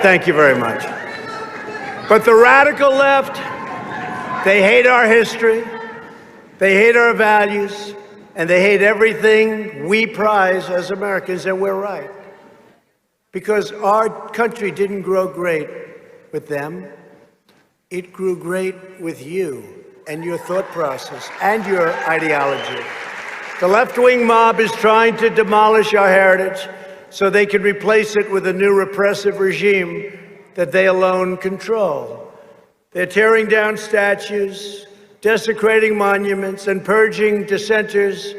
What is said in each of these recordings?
Thank you very much. But the radical left, they hate our history, they hate our values, and they hate everything we prize as Americans, and we're right. Because our country didn't grow great with them. It grew great with you and your thought process and your ideology. The left-wing mob is trying to demolish our heritage so they can replace it with a new repressive regime that they alone control. They're tearing down statues, desecrating monuments, and purging dissenters.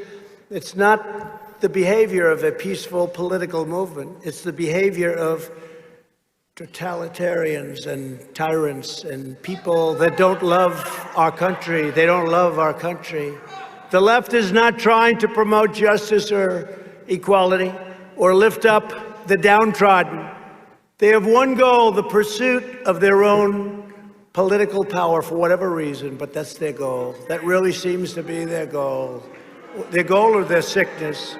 It's not the behavior of a peaceful political movement. It's the behavior of totalitarians and tyrants and people that don't love our country. They don't love our country. The left is not trying to promote justice or equality or lift up the downtrodden. They have one goal, the pursuit of their own political power for whatever reason, but that's their goal. That really seems to be their goal or their sickness.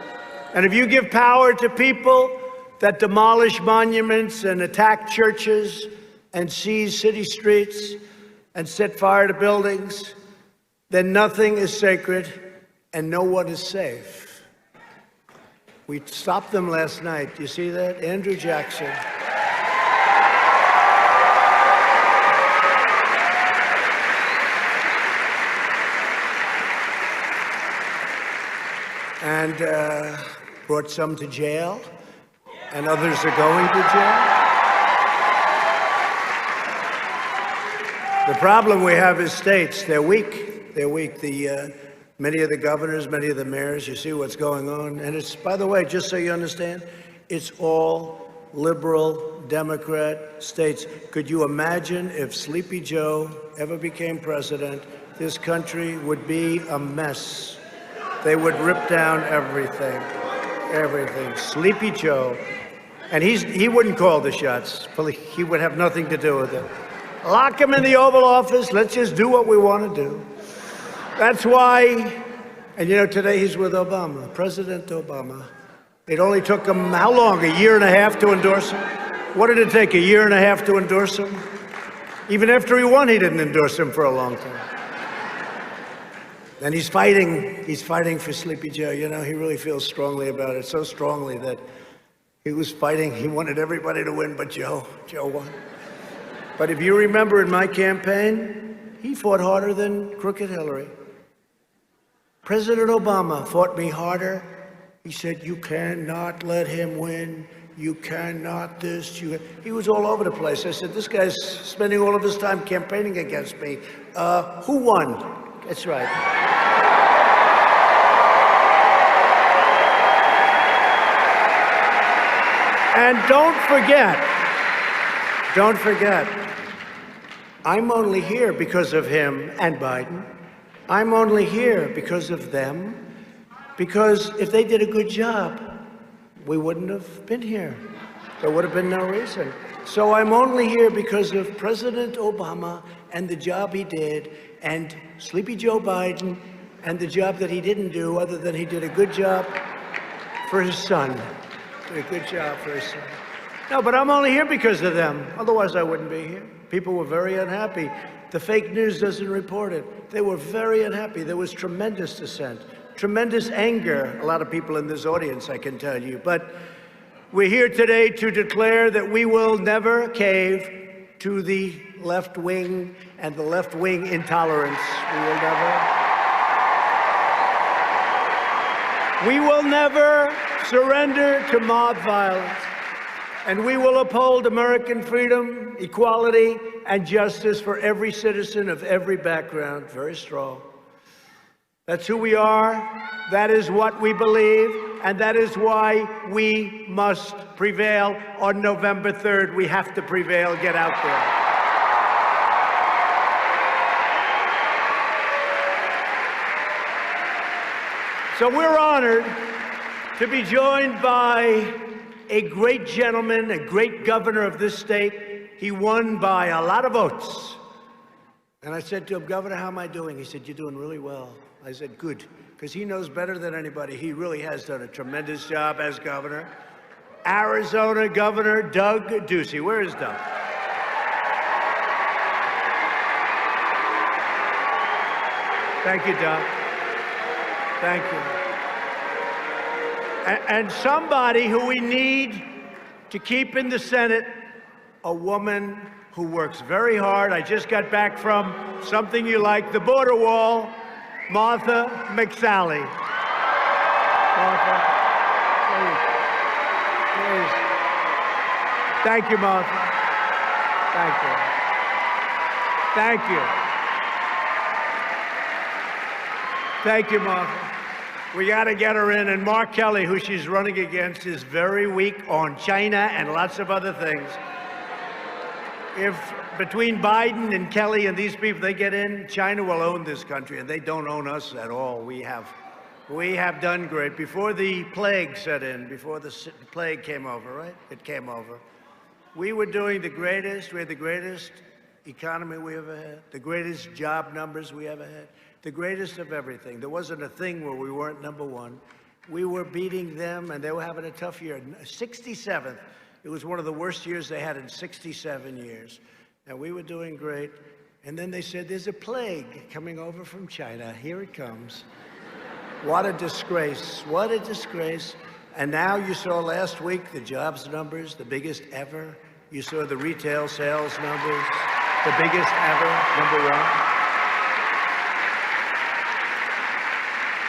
And if you give power to people that demolish monuments and attack churches and seize city streets and set fire to buildings, then nothing is sacred and no one is safe. We stopped them last night. Do you see that? Andrew Jackson. And brought some to jail, and others are going to jail. The problem we have is states. They're weak. They're weak. Many of the governors, many of the mayors, you see what's going on. And it's, by the way, just so you understand, it's all liberal Democrat states. Could you imagine if Sleepy Joe ever became president? This country would be a mess. They would rip down everything, everything. Sleepy Joe. And he wouldn't call the shots. He would have nothing to do with it. Lock him in the Oval Office. Let's just do what we want to do. That's why, and you know, today he's with Obama, President Obama. It only took him, how long, a year and a half to endorse him? What did it take, a year and a half to endorse him? Even after he won, he didn't endorse him for a long time. And he's fighting for Sleepy Joe. You know, he really feels strongly about it, so strongly that he was fighting. He wanted everybody to win, but Joe won. But if you remember in my campaign, he fought harder than crooked Hillary. President Obama fought me harder. He said, you cannot let him win. You cannot this. He was all over the place. I said, this guy's spending all of his time campaigning against me. Who won? That's right. And don't forget, I'm only here because of him and Biden. I'm only here because of them. Because if they did a good job, we wouldn't have been here. There would have been no reason. So I'm only here because of President Obama and the job he did, and Sleepy Joe Biden and the job that he didn't do, other than he did a good job for his son. Did a good job for his son. No, but I'm only here because of them. Otherwise, I wouldn't be here. People were very unhappy. The fake news doesn't report it. They were very unhappy. There was tremendous dissent, tremendous anger. A lot of people in this audience, I can tell you. But we're here today to declare that we will never cave to the left wing and the left wing intolerance. We will never surrender to mob violence. And we will uphold American freedom, equality, and justice for every citizen of every background. Very strong. That's who we are. That is what we believe. And that is why we must prevail on November 3rd. We have to prevail. Get out there. So we're honored to be joined by a great gentleman, a great governor of this state. He won by a lot of votes. And I said to him, Governor, how am I doing? He said, you're doing really well. I said, good, because he knows better than anybody. He really has done a tremendous job as governor. Arizona Governor Doug Ducey. Where is Doug? Thank you, Doug. Thank you. And somebody who we need to keep in the Senate, a woman who works very hard. I just got back from something you like, the border wall, Martha McSally. Martha, please. Thank you, Martha. Thank you. Thank you. Thank you, Martha. We got to get her in. And Mark Kelly, who she's running against, is very weak on China and lots of other things. If between Biden and Kelly and these people, they get in, China will own this country, and they don't own us at all. We have done great. Before the plague set in, before the plague came over, right? It came over. We were doing the greatest. We had the greatest economy we ever had, the greatest job numbers we ever had, the greatest of everything. There wasn't a thing where we weren't number one. We were beating them, and they were having a tough year. 67th. It was one of the worst years they had in 67 years. And we were doing great. And then they said, there's a plague coming over from China. Here it comes. What a disgrace. What a disgrace. And now you saw last week the jobs numbers, the biggest ever. You saw the retail sales numbers, the biggest ever, number one.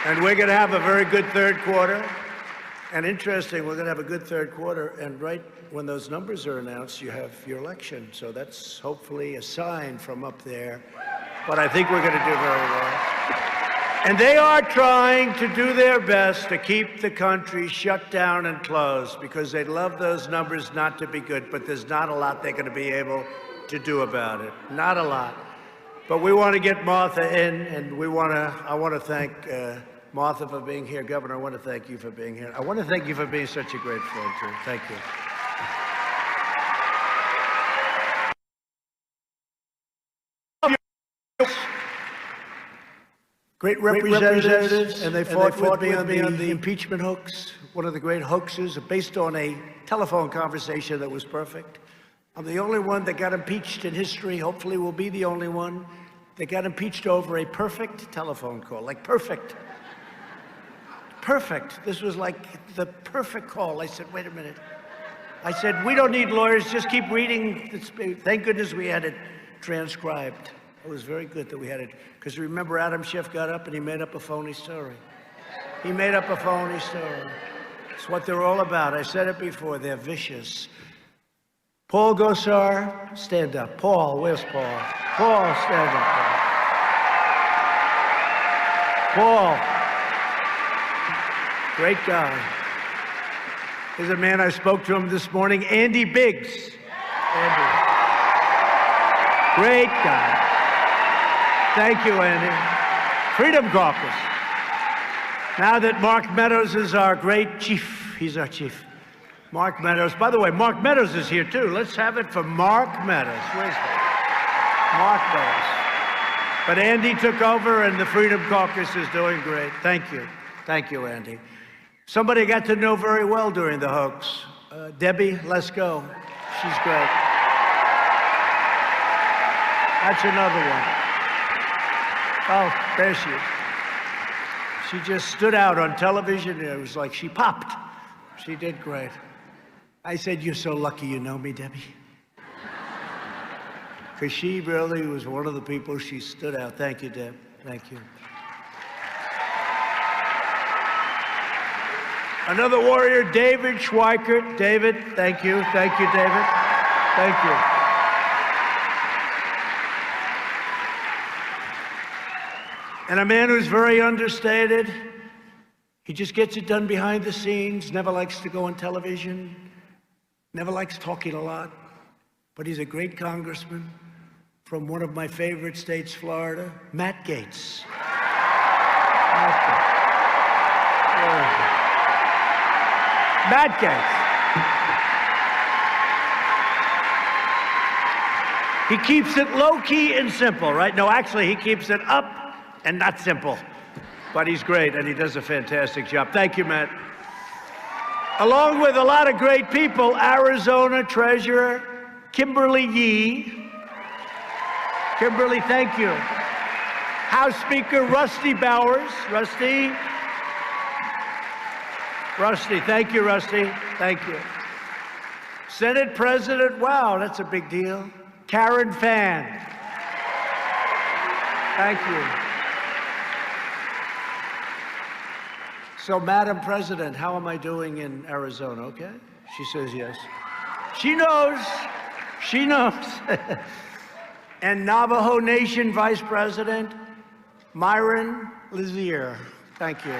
And we're going to have a very good third quarter. And interesting, we're going to have a good third quarter. And right when those numbers are announced, you have your election. So that's hopefully a sign from up there. But I think we're going to do very well. And they are trying to do their best to keep the country shut down and closed because they'd love those numbers not to be good. But there's not a lot they're going to be able to do about it. Not a lot. But we want to get Martha in, and I want to thank Martha for being here. Governor, I want to thank you for being here. I want to thank you for being such a great friend, too. Thank you. Great representatives, and they fought with me on the impeachment hoax. One of the great hoaxes based on a telephone conversation that was perfect. I'm the only one that got impeached in history, hopefully will be the only one, that got impeached over a perfect telephone call, like perfect. Perfect. This was like the perfect call. I said, wait a minute. I said, we don't need lawyers, just keep reading. Thank goodness we had it transcribed. It was very good that we had it, because remember Adam Schiff got up and he made up a phony story. He made up a phony story. It's what they're all about. I said it before, they're vicious. Paul Gosar, stand up. Paul, where's Paul? Paul, stand up. Paul. Great guy. There's a man, I spoke to him this morning, Andy Biggs. Andy. Great guy. Thank you, Andy. Freedom Caucus. Now that Mark Meadows is our great chief, he's our chief. Mark Meadows. By the way, Mark Meadows is here, too. Let's have it for Mark Meadows. Where's that? Mark Meadows. But Andy took over, and the Freedom Caucus is doing great. Thank you. Thank you, Andy. Somebody I got to know very well during the hoax. Debbie, let's go. She's great. That's another one. Oh, there she is. She just stood out on television. It was like she popped. She did great. I said, you're so lucky you know me, Debbie. Because she really was one of the people, she stood out. Thank you, Deb. Thank you. Another warrior, David Schweikert. David, thank you. Thank you, David. Thank you. And a man who's very understated. He just gets it done behind the scenes, never likes to go on television, never likes talking a lot, but he's a great congressman from one of my favorite states, Florida, Matt Gaetz. Matt Gaetz. He keeps it low-key and simple, right? No, actually, he keeps it up and not simple. But he's great, and he does a fantastic job. Thank you, Matt. Along with a lot of great people, Arizona Treasurer Kimberly Yee. Kimberly, thank you. House Speaker Rusty Bowers. Rusty, thank you, Rusty. Thank you. Senate President, wow, that's a big deal. Karen Fann. Thank you. So, Madam President, how am I doing in Arizona? Okay? She says yes. She knows. She knows. And Navajo Nation Vice President Myron Lazier. Thank you.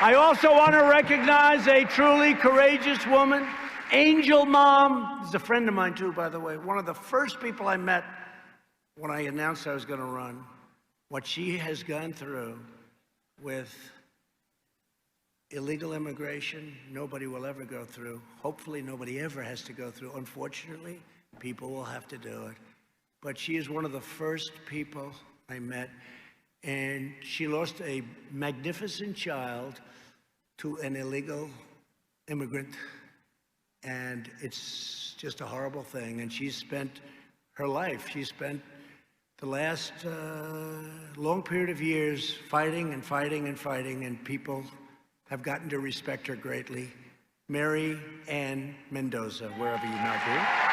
I also want to recognize a truly courageous woman, Angel Mom. Is a friend of mine, too, by the way. One of the first people I met when I announced I was going to run. What she has gone through with illegal immigration, nobody will ever go through. Hopefully, nobody ever has to go through. Unfortunately, people will have to do it. But she is one of the first people I met, and she lost a magnificent child to an illegal immigrant, and it's just a horrible thing. And she's spent her life, she spent the last long period of years fighting and fighting and fighting, and people have gotten to respect her greatly. Mary Ann Mendoza, wherever you might be.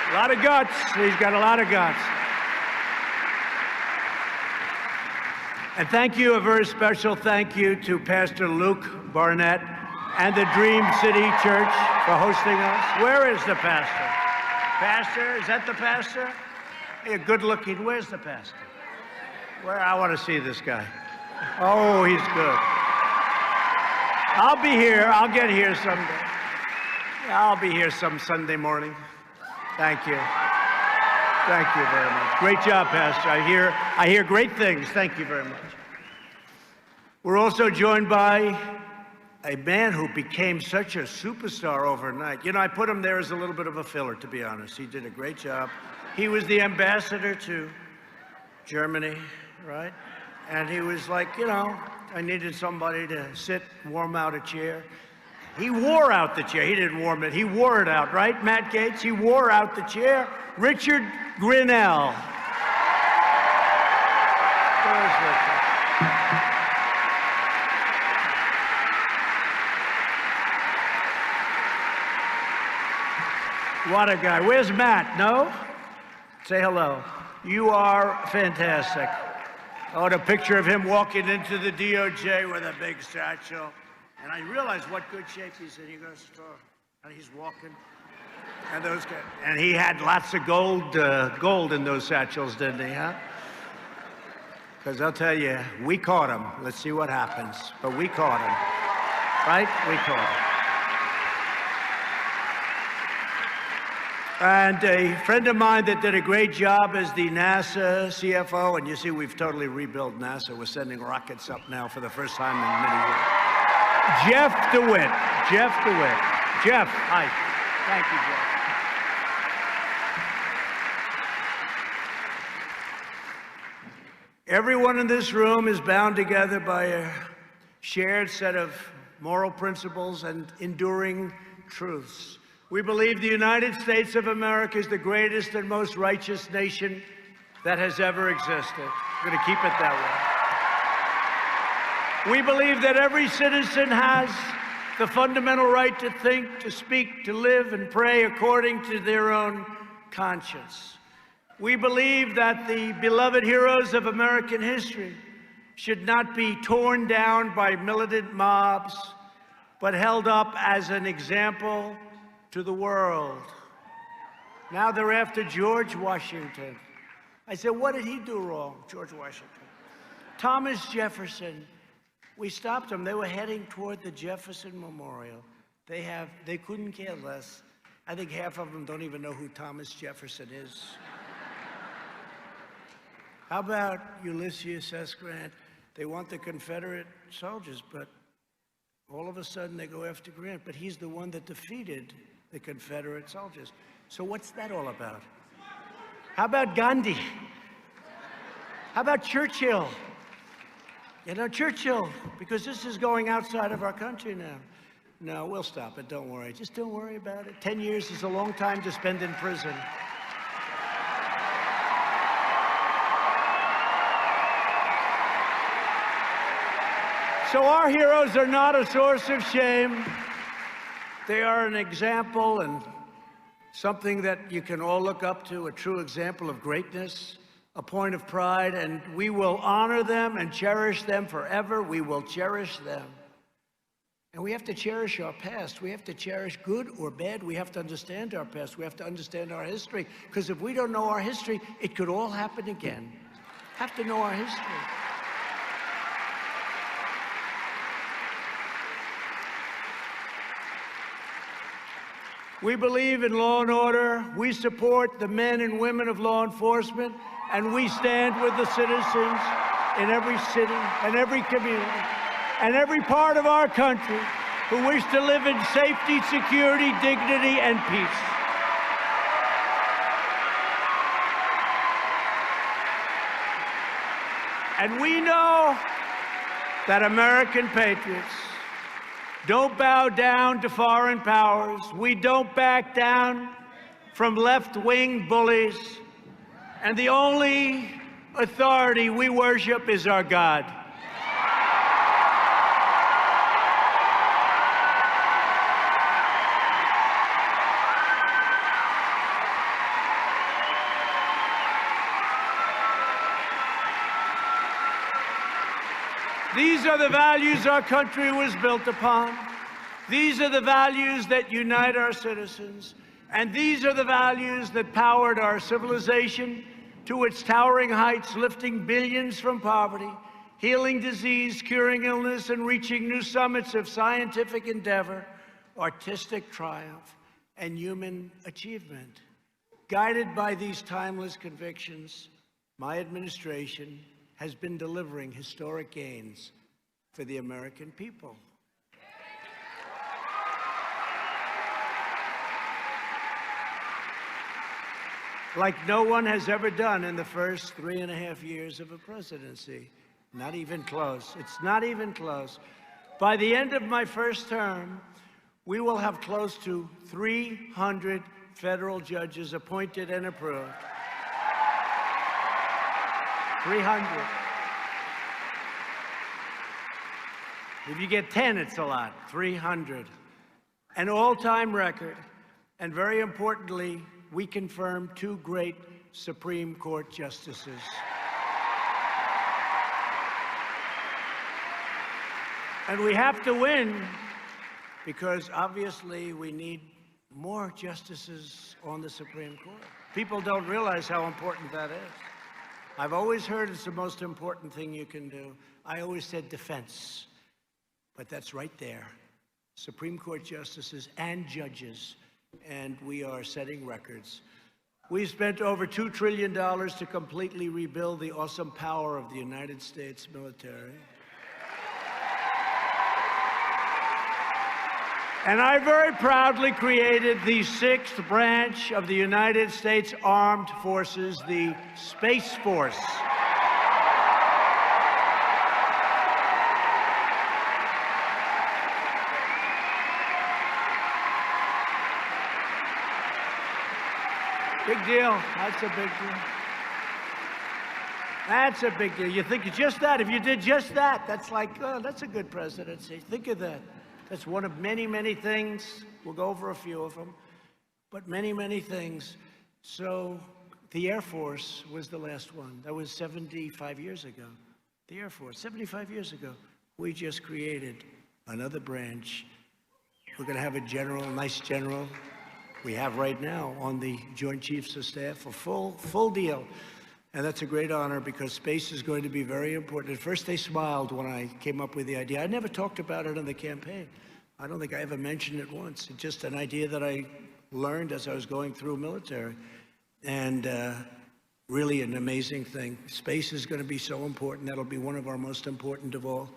A lot of guts. He's got a lot of guts. And thank you, a very special thank you to Pastor Luke Barnett and the Dream City Church for hosting us. Where is the pastor? Pastor, is that the pastor? Hey, good looking. Where's the pastor? Where? I want to see this guy. Oh, he's good. I'll be here. I'll get here someday. I'll be here some Sunday morning. Thank you. Thank you very much. Great job, Pastor. I hear great things. Thank you very much. We're also joined by a man who became such a superstar overnight. You know, I put him there as a little bit of a filler, to be honest. He did a great job. He was the ambassador to Germany, right? And he was like, you know, I needed somebody to sit, warm out a chair. He wore out the chair. He didn't warm it. He wore it out, right, Matt Gaetz? He wore out the chair. Richard Grinnell. Where's Richard? What a guy. Where's Matt? No? Say hello. You are fantastic. Oh, the picture of him walking into the DOJ with a big satchel. And I realized what good shape he's in. He goes, and he's walking. And those guys, and he had lots of gold in those satchels, didn't he, huh? Because I'll tell you, we caught him. Let's see what happens. But we caught him, right? We caught him. And a friend of mine that did a great job as the NASA CFO, and you see we've totally rebuilt NASA. We're sending rockets up now for the first time in many years. Jeff DeWitt. Jeff DeWitt. Jeff, hi. Thank you, Jeff. Everyone in this room is bound together by a shared set of moral principles and enduring truths. We believe the United States of America is the greatest and most righteous nation that has ever existed. We're going to keep it that way. We believe that every citizen has the fundamental right to think, to speak, to live, and pray according to their own conscience. We believe that the beloved heroes of American history should not be torn down by militant mobs, but held up as an example to the world. Now they're after George Washington. I said, what did he do wrong, George Washington? Thomas Jefferson. We stopped them. They were heading toward the Jefferson Memorial. They couldn't care less. I think half of them don't even know who Thomas Jefferson is. How about Ulysses S. Grant? They want the Confederate soldiers, but all of a sudden they go after Grant. But he's the one that defeated the Confederate soldiers. So what's that all about? How about Gandhi? How about Churchill? You know, Churchill, because this is going outside of our country now. No, we'll stop it. Don't worry. Just don't worry about it. 10 years is a long time to spend in prison. So our heroes are not a source of shame. They are an example and something that you can all look up to, a true example of greatness, a point of pride, and we will honor them and cherish them forever. We will cherish them. And we have to cherish our past. We have to cherish good or bad. We have to understand our past. We have to understand our history. Because if we don't know our history, it could all happen again. Have to know our history. We believe in law and order. We support the men and women of law enforcement, and we stand with the citizens in every city and every community and every part of our country who wish to live in safety, security, dignity, and peace. And we know that American patriots don't bow down to foreign powers. We don't back down from left-wing bullies. And the only authority we worship is our God. These are the values our country was built upon. These are the values that unite our citizens. And these are the values that powered our civilization to its towering heights, lifting billions from poverty, healing disease, curing illness, and reaching new summits of scientific endeavor, artistic triumph, and human achievement. Guided by these timeless convictions, my administration has been delivering historic gains for the American people. Like no one has ever done in the first 3.5 years of a presidency. Not even close. It's not even close. By the end of my first term, we will have close to 300 federal judges appointed and approved. 300. If you get 10, it's a lot. 300. An all-time record. And very importantly, we confirmed 2 great Supreme Court justices. And we have to win because obviously we need more justices on the Supreme Court. People don't realize how important that is. I've always heard it's the most important thing you can do. I always said defense, but that's right there. Supreme Court justices and judges, and we are setting records. We spent over $2 trillion to completely rebuild the awesome power of the United States military. And I very proudly created the 6th branch of the United States Armed Forces, the Space Force. Big deal. That's a big deal. That's a big deal. You think just that, if you did just that, that's like, oh, that's a good presidency. Think of that. That's one of many, many things. We'll go over a few of them, but many, many things. So the Air Force was the last one. That was 75 years ago. The Air Force, 75 years ago. We just created another branch. We're going to have a general, a nice general. We have right now on the Joint Chiefs of Staff a full deal. And that's a great honor because space is going to be very important. At first they smiled when I came up with the idea. I never talked about it in the campaign. I don't think I ever mentioned it once. It's just an idea that I learned as I was going through military. And really an amazing thing. Space is going to be so important. That'll be one of our most important of all.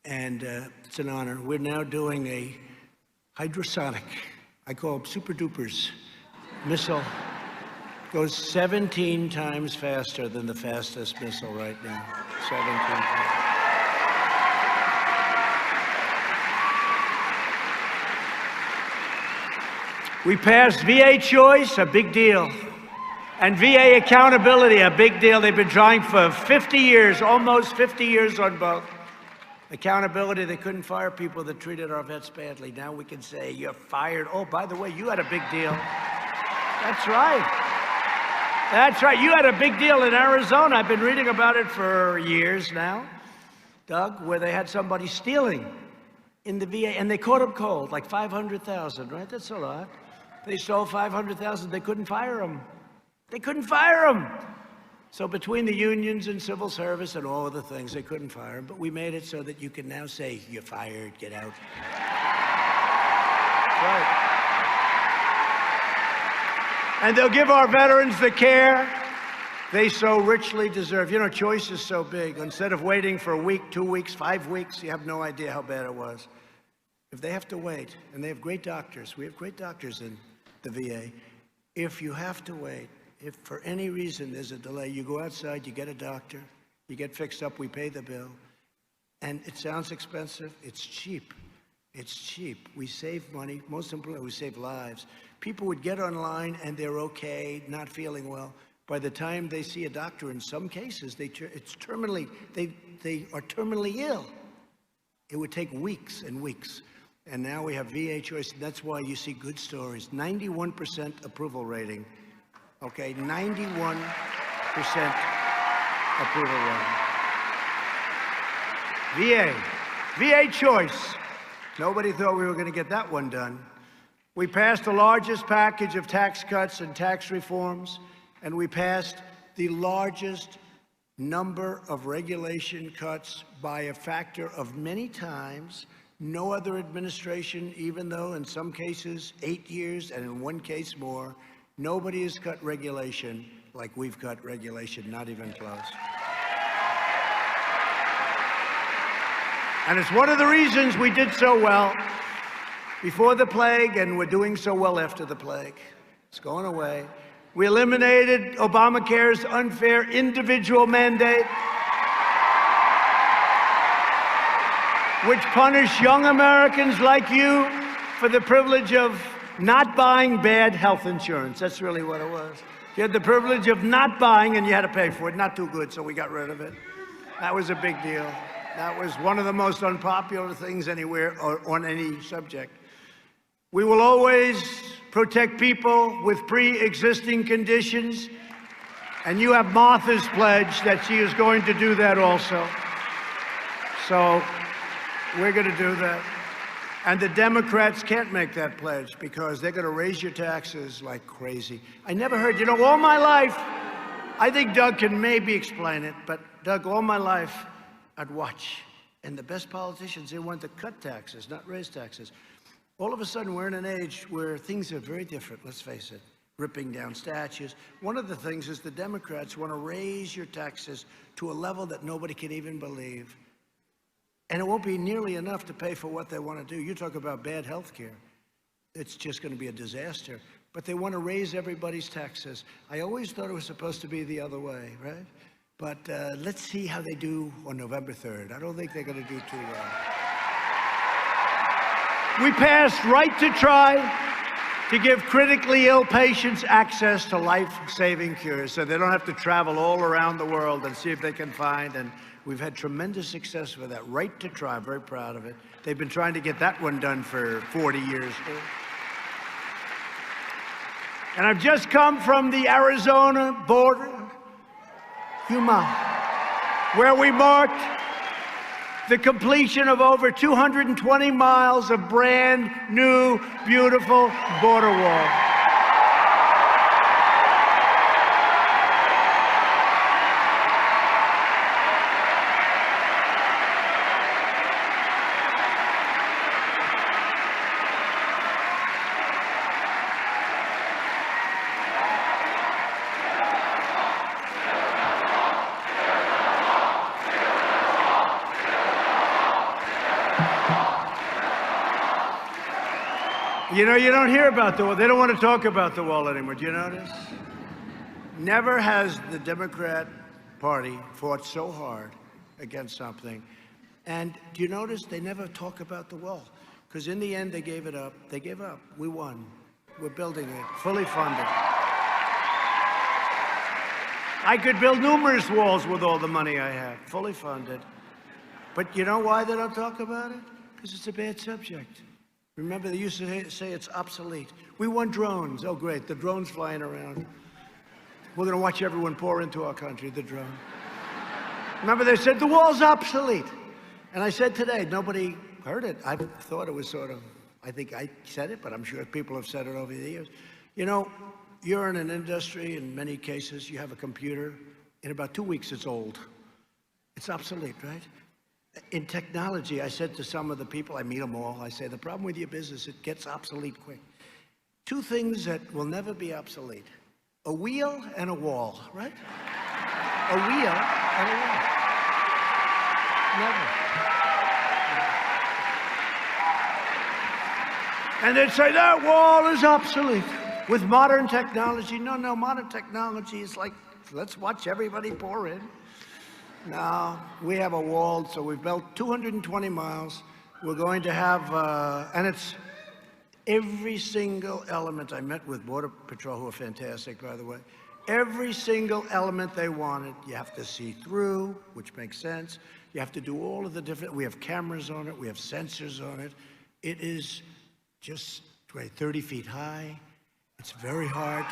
And it's an honor. We're now doing a hydrosonic, I call them super dupers, missile. Goes 17 times faster than the fastest missile right now. 17 times. We passed VA choice, a big deal. And VA accountability, a big deal. They've been trying for 50 years, almost 50 years on both. Accountability, they couldn't fire people that treated our vets badly. Now we can say, you're fired. Oh, by the way, you had a big deal. That's right. That's right. You had a big deal in Arizona. I've been reading about it for years now, Doug, where they had somebody stealing in the VA, and they caught him cold, like 500,000, right? That's a lot. They stole 500,000. They couldn't fire him. They couldn't fire him. So between the unions and civil service and all of the things, they couldn't fire him. But we made it so that you can now say, you're fired, get out. Right. And they'll give our veterans the care they so richly deserve. You know, choice is so big. Instead of waiting for a week, 2 weeks, 5 weeks, you have no idea how bad it was. If they have to wait, and they have great doctors, we have great doctors in the VA. If you have to wait, if for any reason there's a delay, you go outside, you get a doctor, you get fixed up, we pay the bill. And it sounds expensive, it's cheap. It's cheap. We save money, most importantly, we save lives. People would get online and they're okay, not feeling well. By the time they see a doctor, in some cases, they are terminally ill. It would take weeks and weeks. And now we have VA choice. That's why you see good stories. 91% approval rating. Okay, 91% approval rating. VA choice. Nobody thought we were going to get that one done. We passed the largest package of tax cuts and tax reforms, and we passed the largest number of regulation cuts by a factor of many times. No other administration, even though in some cases 8 years and in one case more, nobody has cut regulation like we've cut regulation, not even close. And it's one of the reasons we did so well before the plague, and we're doing so well after the plague. It's going away. We eliminated Obamacare's unfair individual mandate, which punished young Americans like you for the privilege of not buying bad health insurance. That's really what it was. You had the privilege of not buying, and you had to pay for it. Not too good, so we got rid of it. That was a big deal. That was one of the most unpopular things anywhere or on any subject. We will always protect people with pre-existing conditions, and you have Martha's pledge that she is going to do that also. So we're going to do that. And the Democrats can't make that pledge because they're going to raise your taxes like crazy. I never heard, you know, all my life, I think Doug can maybe explain it, but Doug, all my life, I'd watch. And the best politicians, they want to cut taxes, not raise taxes. All of a sudden, we're in an age where things are very different, let's face it. Ripping down statues. One of the things is the Democrats want to raise your taxes to a level that nobody can even believe. And it won't be nearly enough to pay for what they want to do. You talk about bad health care. It's just going to be a disaster. But they want to raise everybody's taxes. I always thought it was supposed to be the other way, right? But let's see how they do on November 3rd. I don't think they're going to do too well. We passed Right to Try to give critically ill patients access to life-saving cures so they don't have to travel all around the world and see if they can find. And we've had tremendous success with that. Right to Try, very proud of it. They've been trying to get that one done for 40 years. And I've just come from the Arizona border, Yuma, where we marked the completion of over 220 miles of brand new, beautiful border wall. You know, you don't hear about the wall. They don't want to talk about the wall anymore. Do you notice? Never has the Democrat Party fought so hard against something. And do you notice they never talk about the wall? Because in the end, they gave it up. They gave up. We won. We're building it, fully funded. I could build numerous walls with all the money I have, fully funded. But you know why they don't talk about it? Because it's a bad subject. Remember, they used to say it's obsolete. We want drones. Oh, great, the drone's flying around. We're going to watch everyone pour into our country, the drone. Remember, they said the wall's obsolete. And I said today, nobody heard it. I thought it was sort of, I think I said it, but I'm sure people have said it over the years. You know, you're in an industry, in many cases, you have a computer. In about 2 weeks, it's old. It's obsolete, right? In technology, I said to some of the people, I meet them all, I say, the problem with your business, it gets obsolete quick. Two things that will never be obsolete. A wheel and a wall, right? A wheel and a wall. Never. And they'd say, that wall is obsolete. With modern technology, no, modern technology is like, let's watch everybody pour in. Now, we have a wall, so we've built 220 miles. We're going to have, and it's every single element. I met with Border Patrol, who are fantastic, by the way. Every single element they wanted, you have to see through, which makes sense. You have to do all of the different, we have cameras on it, we have sensors on it. It is just 30 feet high. It's very hard.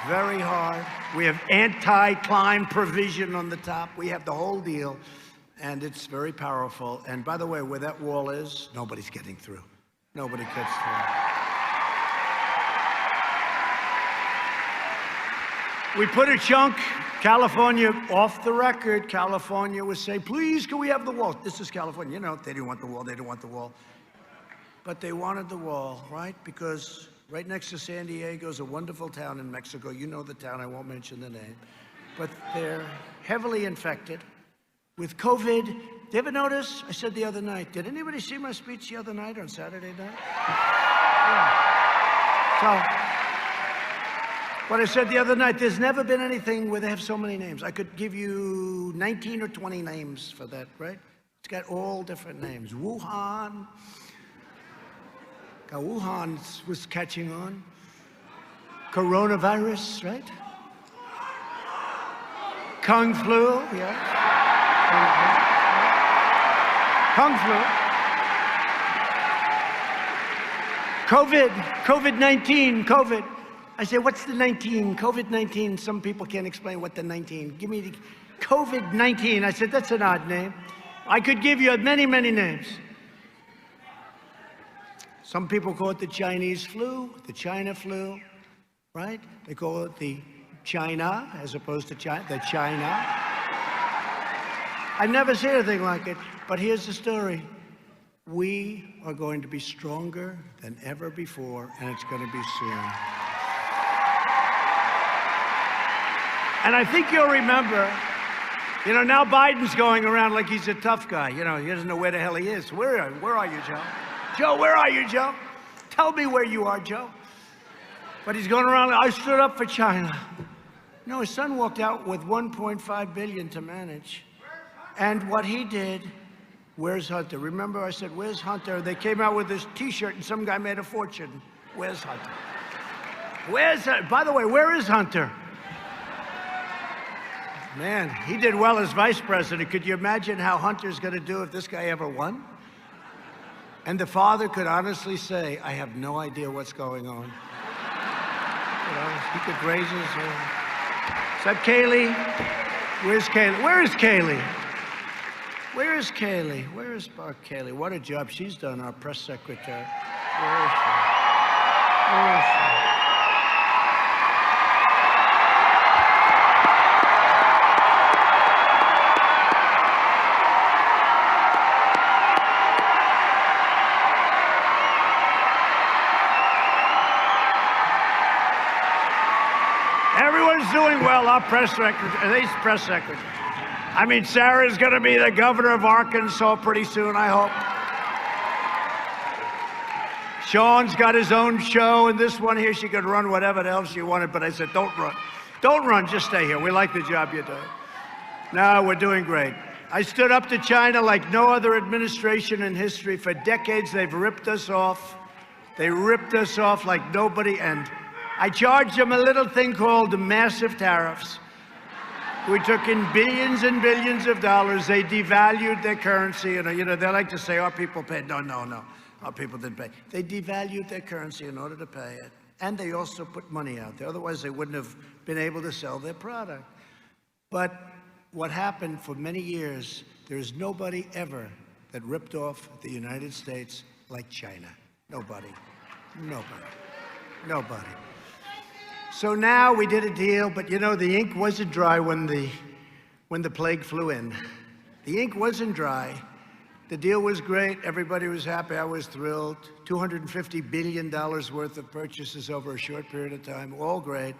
Very hard. We have anti-climb provision on the top. We have the whole deal, and it's very powerful. And by the way, where that wall is, nobody's getting through. Nobody gets through. We put a chunk, California, off the record. California was saying, please, can we have the wall? This is California. You know, they didn't want the wall. They didn't want the wall. But they wanted the wall, right? Because right next to San Diego is a wonderful town in Mexico. You know the town, I won't mention the name. But they're heavily infected with COVID. Did you ever notice? I said the other night, did anybody see my speech the other night on Saturday night? Yeah. So, what I said the other night, there's never been anything where they have so many names. I could give you 19 or 20 names for that, right? It's got all different names. Wuhan. Wuhan was catching on. Coronavirus, right? Kung flu, yeah. Kung flu. COVID-19, COVID. I say, what's the 19? COVID-19, some people can't explain what the 19. Give me the COVID-19. I said, that's an odd name. I could give you many, many names. Some people call it the Chinese flu, the China flu, right? They call it the China as opposed to China, the China. I never see anything like it, but here's the story. We are going to be stronger than ever before, and it's going to be soon. And I think you'll remember, you know, now Biden's going around like he's a tough guy. You know, he doesn't know where the hell he is. Where are you, Joe? Joe, where are you, Joe? Tell me where you are, Joe. But he's going around, I stood up for China. No, his son walked out with $1.5 billion to manage. And what he did, where's Hunter? Remember I said, where's Hunter? They came out with this T-shirt and some guy made a fortune. Where's Hunter? By the way, where is Hunter? Man, he did well as vice president. Could you imagine how Hunter's going to do if this guy ever won? And the father could honestly say, I have no idea what's going on. You know, he could raise his hand. Is that Kaylee? Where's Kaylee? Where is Kaylee? Where is Kaylee? Where is Kaylee? What a job she's done, our press secretary. Where is she? Where is she? Everyone's doing well, our press secretary, these press secretaries. I mean, Sarah's going to be the governor of Arkansas pretty soon, I hope. Sean's got his own show, and this one here, she could run whatever the hell she wanted, but I said, don't run. Don't run, just stay here. We like the job you're doing. No, we're doing great. I stood up to China like no other administration in history. For decades, they've ripped us off. They ripped us off like nobody, and I charged them a little thing called massive tariffs. We took in billions and billions of dollars. They devalued their currency. And, they like to say, our people paid. No, no, no. Our people didn't pay. They devalued their currency in order to pay it. And they also put money out there. Otherwise, they wouldn't have been able to sell their product. But what happened for many years, there's nobody ever that ripped off the United States like China. Nobody. Nobody. Nobody. So now we did a deal, but the ink wasn't dry when the plague flew in. The ink wasn't dry. The deal was great. Everybody was happy. I was thrilled. $250 billion worth of purchases over a short period of time. All great.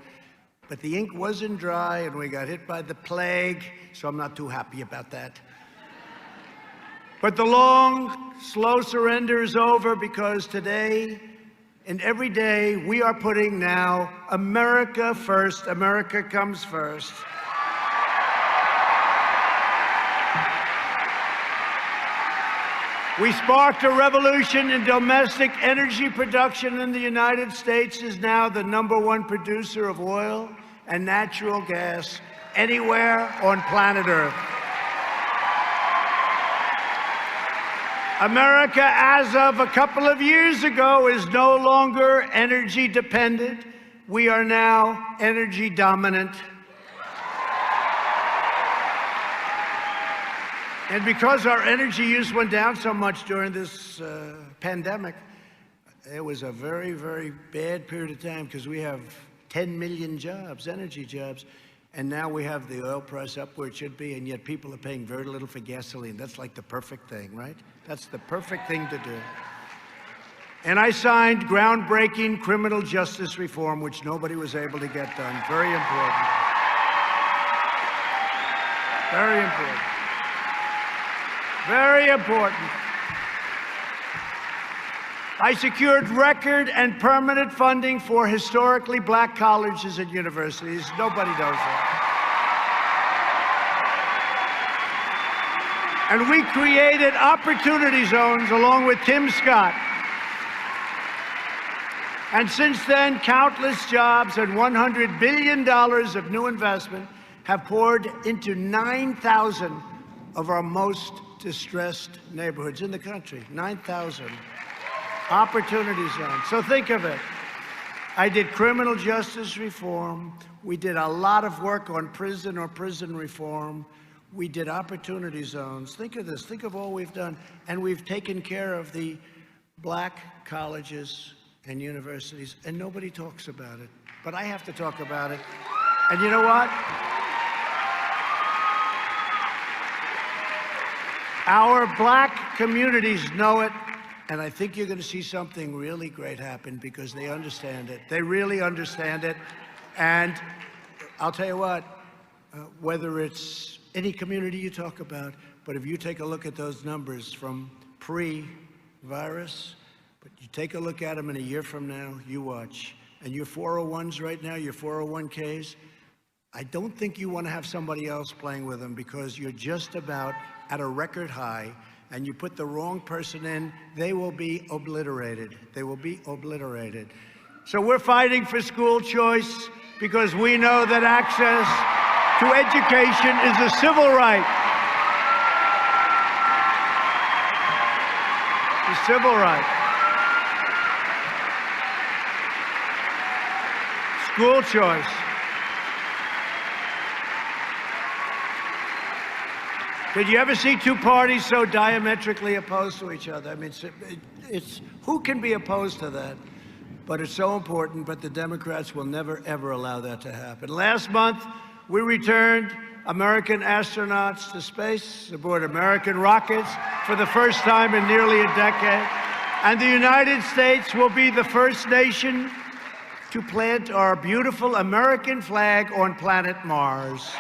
But the ink wasn't dry, and we got hit by the plague, so I'm not too happy about that. But the long, slow surrender is over, because today and every day we are putting now America first. America comes first. We sparked a revolution in domestic energy production, and the United States is now the #1 producer of oil and natural gas anywhere on planet Earth. America, as of a couple of years ago, is no longer energy dependent. We are now energy dominant. And because our energy use went down so much during this pandemic, it was a very, very bad period of time, because we have 10 million jobs, energy jobs, and now we have the oil price up where it should be, and yet people are paying very little for gasoline. That's like the perfect thing, right? That's the perfect thing to do. And I signed groundbreaking criminal justice reform, which nobody was able to get done. Very important. Very important. Very important. I secured record and permanent funding for historically black colleges and universities. Nobody does that. And we created opportunity zones along with Tim Scott. And since then, countless jobs and $100 billion of new investment have poured into 9,000 of our most distressed neighborhoods in the country. 9,000 opportunity zones. So think of it. I did criminal justice reform. We did a lot of work on prison reform. We did opportunity zones. Think of this. Think of all we've done. And we've taken care of the black colleges and universities, and nobody talks about it. But I have to talk about it. And you know what? Our black communities know it, and I think you're going to see something really great happen, because they understand it. They really understand it. And I'll tell you what, whether it's any community you talk about, but if you take a look at those numbers from pre-virus, but you take a look at them in a year from now, you watch. And your 401s right now, your 401ks, I don't think you want to have somebody else playing with them, because you're just about at a record high, and you put the wrong person in, they will be obliterated. They will be obliterated. So we're fighting for school choice, because we know that access to education is a civil right. A civil right. School choice. Did you ever see two parties so diametrically opposed to each other? I mean, it's who can be opposed to that? But it's so important, but the Democrats will never, ever allow that to happen. Last month, we returned American astronauts to space aboard American rockets for the first time in nearly a decade. And the United States will be the first nation to plant our beautiful American flag on planet Mars.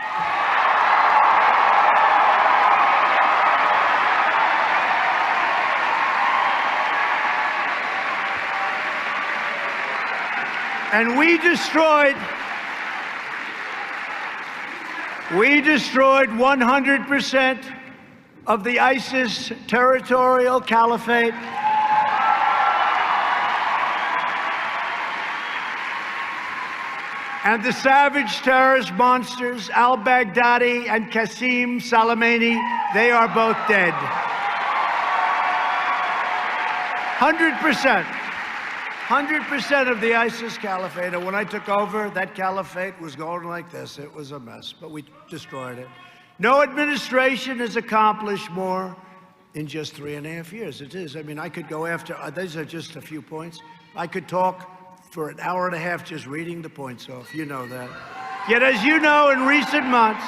And we destroyed 100% of the ISIS territorial caliphate. And the savage terrorist monsters, al-Baghdadi and Qasem Soleimani, they are both dead. 100%. 100% of the ISIS caliphate. And when I took over, that caliphate was going like this. It was a mess, but we destroyed it. No administration has accomplished more in just 3.5 years. It is. I mean, I could go after, these are just a few points. I could talk for an hour and a half just reading the points off. You know that. Yet, as you know, in recent months,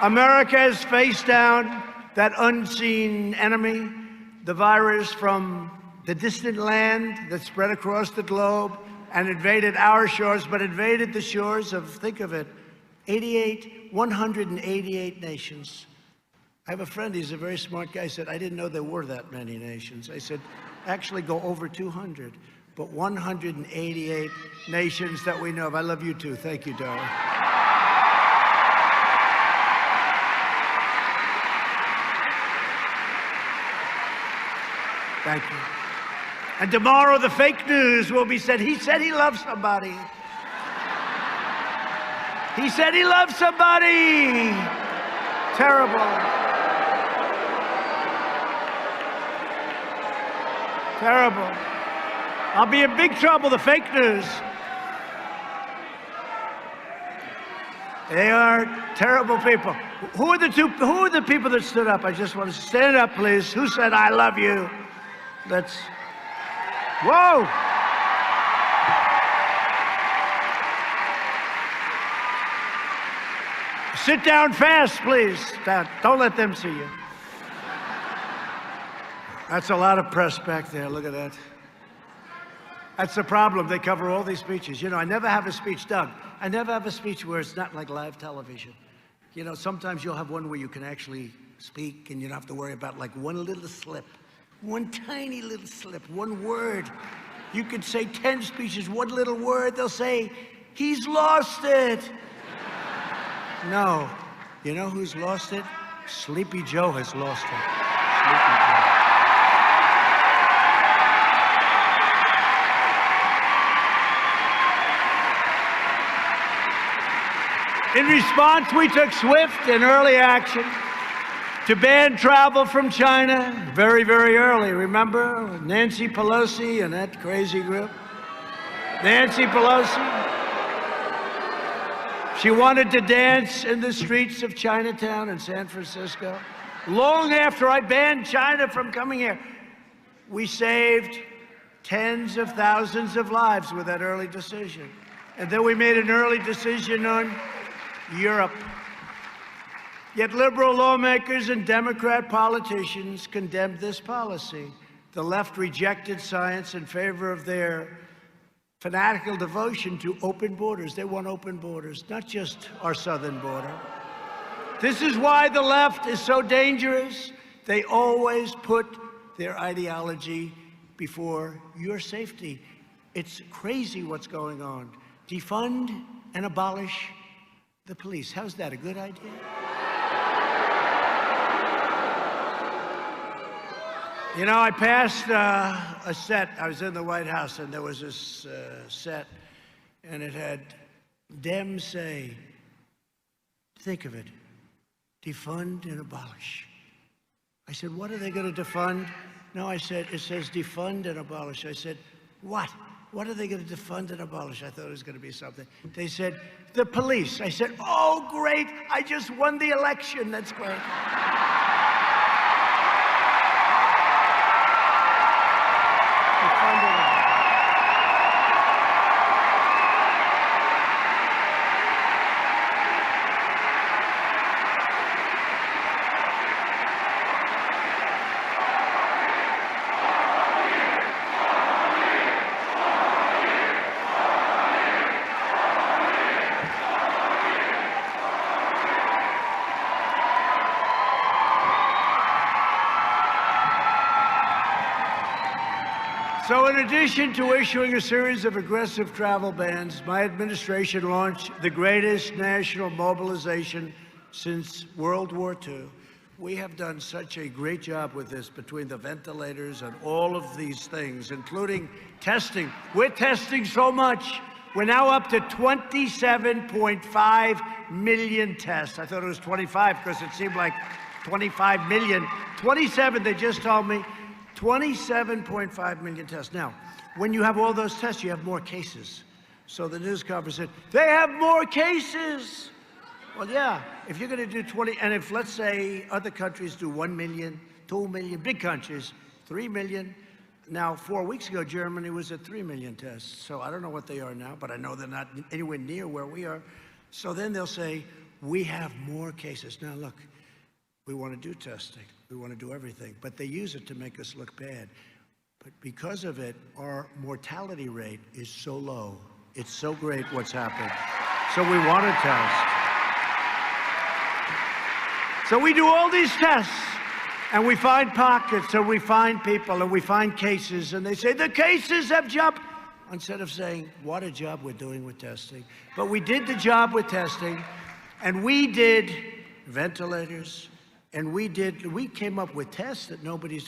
America has faced down that unseen enemy, the virus from the distant land that spread across the globe and invaded our shores, but invaded the shores of, think of it, 188 nations. I have a friend, he's a very smart guy, said, I didn't know there were that many nations. I said, actually go over 200. But 188 nations that we know of. I love you too. Thank you, darling. Thank you. And tomorrow the fake news will be said, he said he loves somebody. He said he loves somebody. Terrible. Terrible. I'll be in big trouble, the fake news. They are terrible people. Who are the people that stood up? I just want to stand up, please. Who said, I love you? Let's, whoa. Sit down fast, please. Don't let them see you. That's a lot of press back there. Look at that. That's the problem. They cover all these speeches. You know, I never have a speech, Doug. I never have a speech where it's not like live television. You know, sometimes you'll have one where you can actually speak and you don't have to worry about like one little slip, one tiny little slip, one word. You could say 10 speeches, one little word, they'll say, he's lost it. No. You know who's lost it? Sleepy Joe has lost it. Sleepy Joe. In response, we took swift and early action to ban travel from China very, very early. Remember Nancy Pelosi and that crazy group? Nancy Pelosi. She wanted to dance in the streets of Chinatown in San Francisco. Long after I banned China from coming here, we saved tens of thousands of lives with that early decision. And then we made an early decision on Europe. Yet liberal lawmakers and Democrat politicians condemned this policy. The left rejected science in favor of their fanatical devotion to open borders. They want open borders, not just our southern border. This is why the left is so dangerous. They always put their ideology before your safety. It's crazy what's going on. Defund and abolish the police. How's that? A good idea? You know, I passed a set. I was in the White House, and there was this set, and it had Dems say, think of it, defund and abolish. I said, what are they going to defund? No, I said, it says defund and abolish. I said, what? What are they going to defund and abolish? I thought it was going to be something. They said, the police. I said, oh, great. I just won the election. That's great. So in addition to issuing a series of aggressive travel bans, my administration launched the greatest national mobilization since World War II. We have done such a great job with this, between the ventilators and all of these things, including testing. We're testing so much. We're now up to 27.5 million tests. I thought it was 25 because it seemed like 25 million. 27, they just told me. 27.5 million tests. Now, when you have all those tests, you have more cases. So the news conference said, they have more cases. Well, yeah, if you're going to do 20, and if, let's say, other countries do 1 million, 2 million, big countries, 3 million. Now, 4 weeks ago, Germany was at 3 million tests. So I don't know what they are now, but I know they're not anywhere near where we are. So then they'll say, we have more cases. Now, look, we want to do testing. We want to do everything. But they use it to make us look bad. But because of it, our mortality rate is so low. It's so great what's happened. So we want to test. So we do all these tests, and we find pockets, and we find people, and we find cases, and they say, the cases have jumped, instead of saying, what a job we're doing with testing. But we did the job with testing, and we did ventilators, and we came up with tests that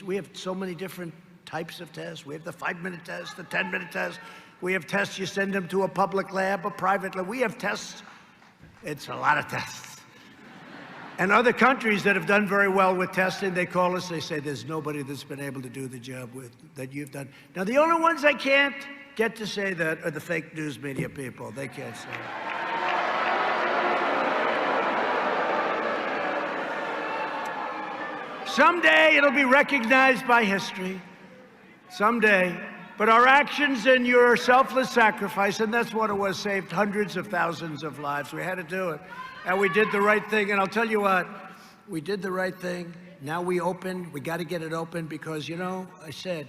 we have so many different types of tests. We have the 5-minute test, the 10-minute test. We have tests, you send them to a public lab, a private lab. We have tests. It's a lot of tests. And other countries that have done very well with testing, they call us, they say, there's nobody that's been able to do the job that you've done. Now, the only ones I can't get to say that are the fake news media people. They can't say it. Someday it'll be recognized by history. Someday. But our actions and your selfless sacrifice, and that's what it was, saved hundreds of thousands of lives. We had to do it. And we did the right thing. And I'll tell you what, we did the right thing. Now we opened. We got to get it open because, you know, I said,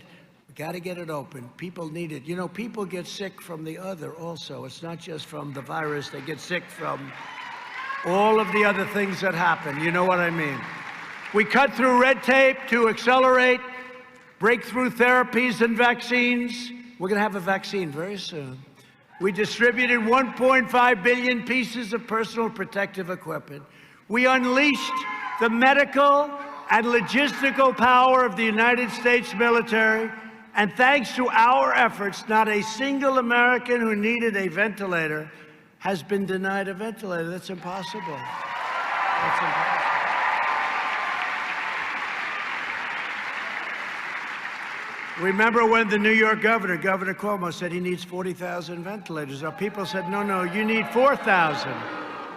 we got to get it open. People need it. You know, people get sick from the other also. It's not just from the virus. They get sick from all of the other things that happen. You know what I mean? We cut through red tape to accelerate breakthrough therapies and vaccines. We're going to have a vaccine very soon. We distributed 1.5 billion pieces of personal protective equipment. We unleashed the medical and logistical power of the United States military. And thanks to our efforts, not a single American who needed a ventilator has been denied a ventilator. That's impossible. That's impossible. Remember when the New York governor, Governor Cuomo, said he needs 40,000 ventilators? Our people said, no, no, you need 4,000,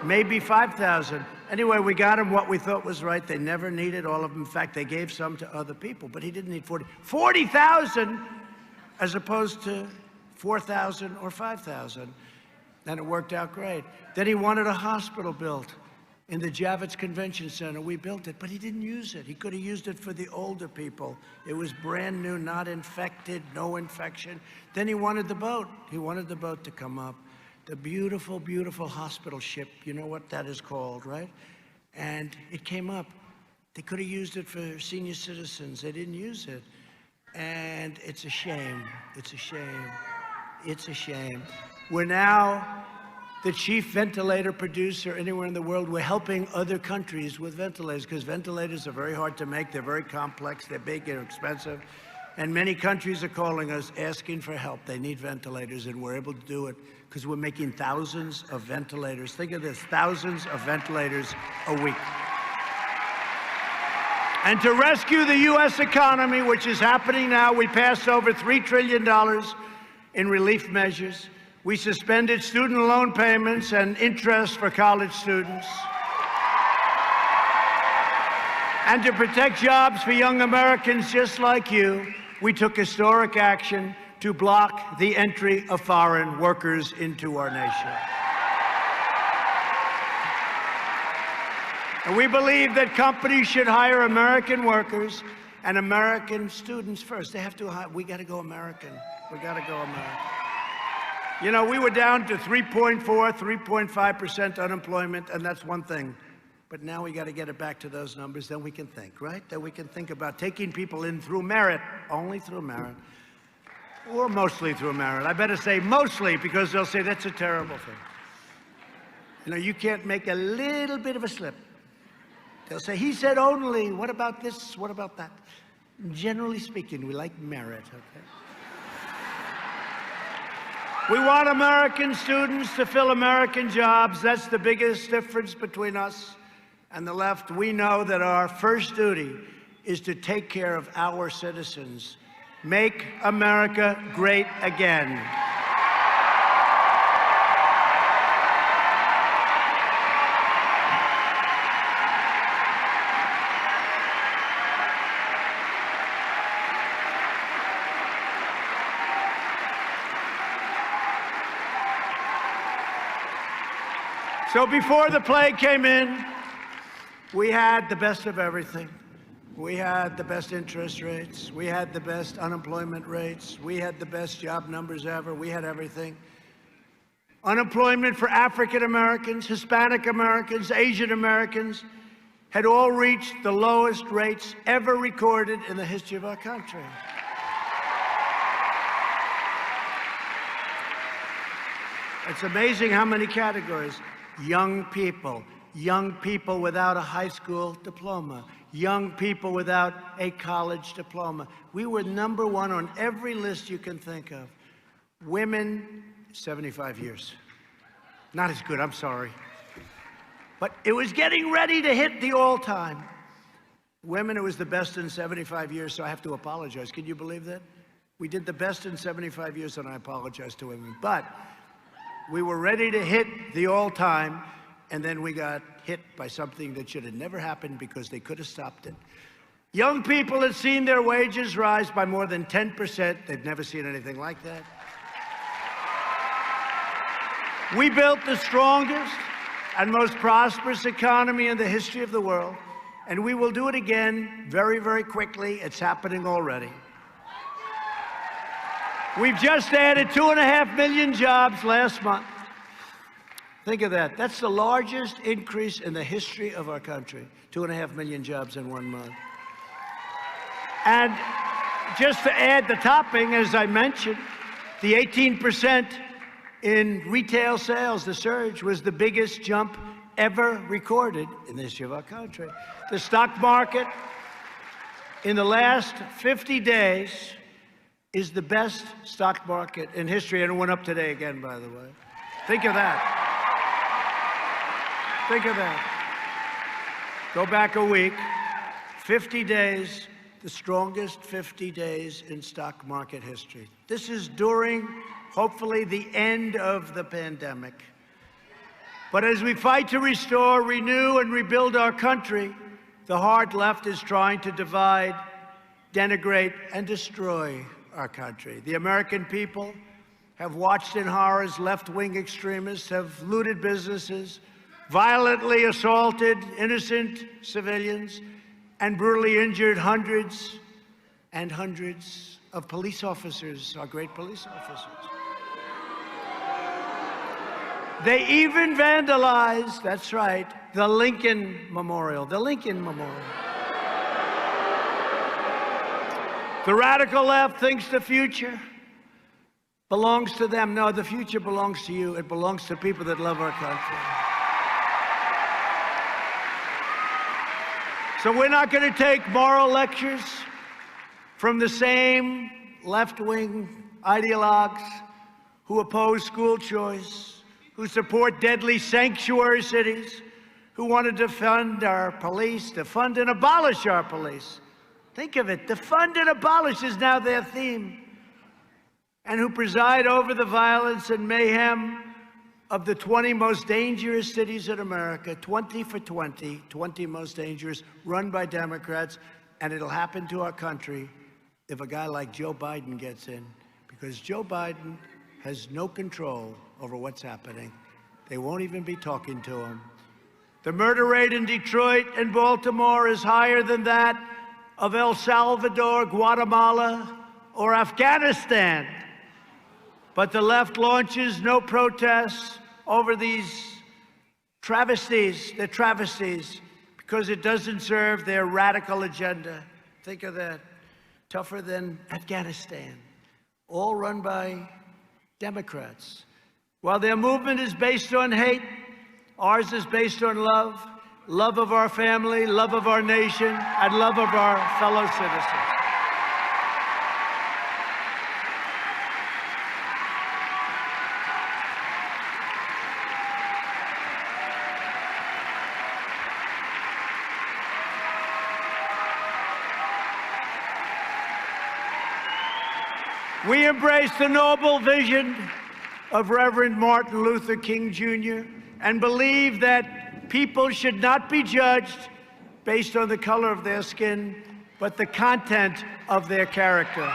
maybe 5,000. Anyway, we got him what we thought was right. They never needed all of them. In fact, they gave some to other people, but he didn't need 40,000 as opposed to 4,000 or 5,000. And it worked out great. Then he wanted a hospital built in the Javits Convention Center. We built it, but he didn't use it. He could have used it for the older people. It was brand new, not infected, no infection. Then he wanted the boat. He wanted the boat to come up. The beautiful, beautiful hospital ship. You know what that is called, right? And it came up. They could have used it for senior citizens. They didn't use it. And it's a shame. It's a shame. It's a shame. We're now the chief ventilator producer anywhere in the world. We're helping other countries with ventilators because ventilators are very hard to make. They're very complex. They're big and expensive. And many countries are calling us, asking for help. They need ventilators, and we're able to do it because we're making thousands of ventilators. Think of this, thousands of ventilators a week. And to rescue the U.S. economy, which is happening now, we passed over $3 trillion in relief measures. We suspended student loan payments and interest for college students. And to protect jobs for young Americans just like you, we took historic action to block the entry of foreign workers into our nation. And we believe that companies should hire American workers and American students first. They have to hire. We got to go American. We got to go American. You know, we were down to 3.4, 3.5% unemployment, and that's one thing. But now we got to get it back to those numbers. Then we can think, right? Then we can think about taking people in through merit, only through merit. Or mostly through merit. I better say mostly, because they'll say that's a terrible thing. You know, you can't make a little bit of a slip. They'll say, he said only, what about this, what about that? Generally speaking, we like merit, okay? We want American students to fill American jobs. That's the biggest difference between us and the left. We know that our first duty is to take care of our citizens. Make America great again. So before the plague came in, we had the best of everything. We had the best interest rates. We had the best unemployment rates. We had the best job numbers ever. We had everything. Unemployment for African Americans, Hispanic Americans, Asian Americans had all reached the lowest rates ever recorded in the history of our country. It's amazing how many categories. Young people without a high school diploma, young people without a college diploma. We were number one on every list you can think of. Women, 75 years. Not as good, I'm sorry. But it was getting ready to hit the all-time. Women, it was the best in 75 years, so I have to apologize. Can you believe that? We did the best in 75 years, and I apologize to women. But we were ready to hit the all-time, and then we got hit by something that should have never happened because they could have stopped it. Young people had seen their wages rise by more than 10%. They've never seen anything like that. We built the strongest and most prosperous economy in the history of the world, and we will do it again very, very quickly. It's happening already. We've just added 2.5 million jobs last month. Think of that. That's the largest increase in the history of our country. 2.5 million jobs in 1 month. And just to add the topping, as I mentioned, the 18% in retail sales, the surge, was the biggest jump ever recorded in the history of our country. The stock market in the last 50 days is the best stock market in history, and it went up today again, by the way. Think of that. Think of that. Go back a week, 50 days, the strongest 50 days in stock market history. This is during, hopefully, the end of the pandemic. But as we fight to restore, renew, and rebuild our country, the hard left is trying to divide, denigrate, and destroy our country. The American people have watched in horror as left-wing extremists have looted businesses, violently assaulted innocent civilians, and brutally injured hundreds and hundreds of police officers, our great police officers. They even vandalized, that's right, the Lincoln Memorial, the Lincoln Memorial. The radical left thinks the future belongs to them. No, the future belongs to you. It belongs to people that love our country. So we're not going to take moral lectures from the same left-wing ideologues who oppose school choice, who support deadly sanctuary cities, who want to defund our police, defund and abolish our police. Think of it, defund and abolish is now their theme. And who preside over the violence and mayhem of the 20 most dangerous cities in America, 20 for 20, 20 most dangerous, run by Democrats, and it'll happen to our country if a guy like Joe Biden gets in, because Joe Biden has no control over what's happening. They won't even be talking to him. The murder rate in Detroit and Baltimore is higher than that of El Salvador, Guatemala, or Afghanistan. But the left launches no protests over these travesties. They're travesties because it doesn't serve their radical agenda. Think of that. Tougher than Afghanistan. all run by Democrats. While their movement is based on hate, ours is based on love, love of our family, love of our nation, and love of our fellow citizens. We embrace the noble vision of Reverend Martin Luther King Jr. and believe that people should not be judged based on the color of their skin, but the content of their character.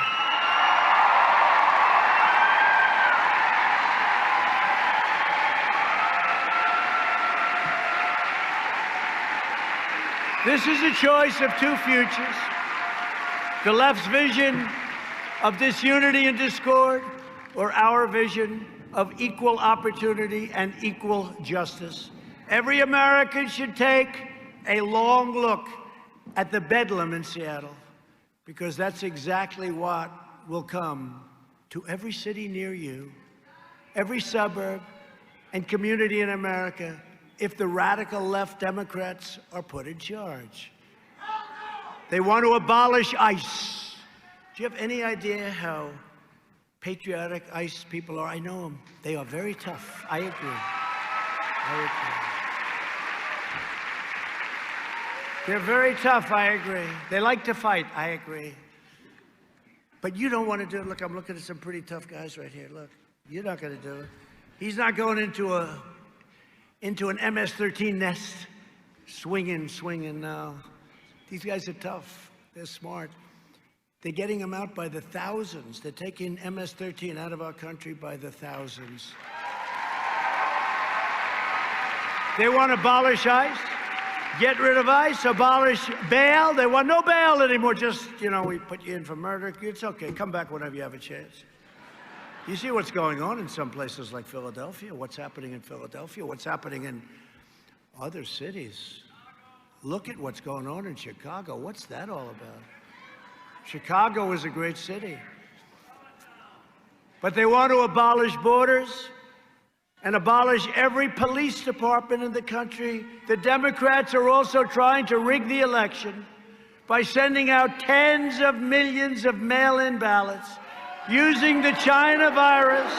This is a choice of two futures. The left's vision of disunity and discord, or our vision of equal opportunity and equal justice. Every American should take a long look at the bedlam in Seattle, because that's exactly what will come to every city near you, every suburb and community in America, if the radical left Democrats are put in charge. They want to abolish ICE. Do you have any idea how patriotic ICE people are? I know them. They are very tough. I agree. They're very tough. I agree. They like to fight. I agree. But you don't want to do it. Look, I'm looking at some pretty tough guys right here. Look, you're not going to do it. He's not going into an MS-13 nest, swinging now. These guys are tough. They're smart. They're getting them out by the thousands. They're taking MS-13 out of our country by the thousands. They want to abolish ICE, get rid of ICE, abolish bail. They want no bail anymore. Just, we put you in for murder. It's okay. Come back whenever you have a chance. You see what's going on in some places like Philadelphia, what's happening in Philadelphia, what's happening in other cities. Look at what's going on in Chicago. What's that all about? Chicago is a great city. But they want to abolish borders and abolish every police department in the country. The Democrats are also trying to rig the election by sending out tens of millions of mail-in ballots, using the China virus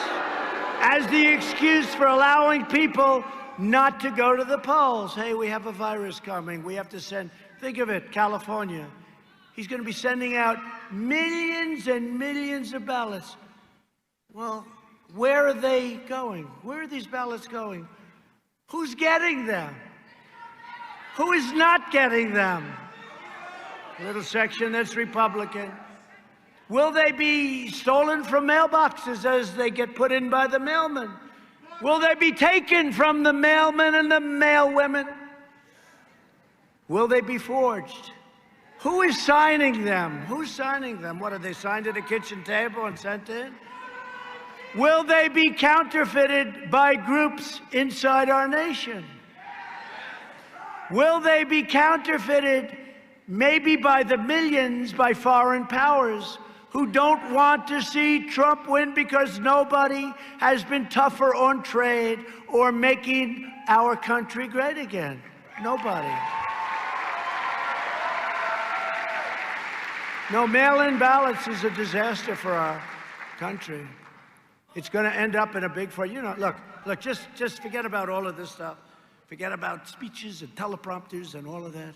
as the excuse for allowing people not to go to the polls. Hey, we have a virus coming. We have to send, think of it, California. He's going to be sending out millions and millions of ballots. Well, where are they going? Where are these ballots going? Who's getting them? Who is not getting them? A little section that's Republican. Will they be stolen from mailboxes as they get put in by the mailmen? Will they be taken from the mailmen and the mailwomen? Will they be forged? Who is signing them? Who's signing them? What, are they signed at a kitchen table and sent in? Will they be counterfeited by groups inside our nation? Will they be counterfeited maybe by the millions by foreign powers who don't want to see Trump win because nobody has been tougher on trade or making our country great again? Nobody. No, mail-in ballots is a disaster for our country. It's going to end up in a big fight. Look, just forget about all of this stuff. Forget about speeches and teleprompters and all of that.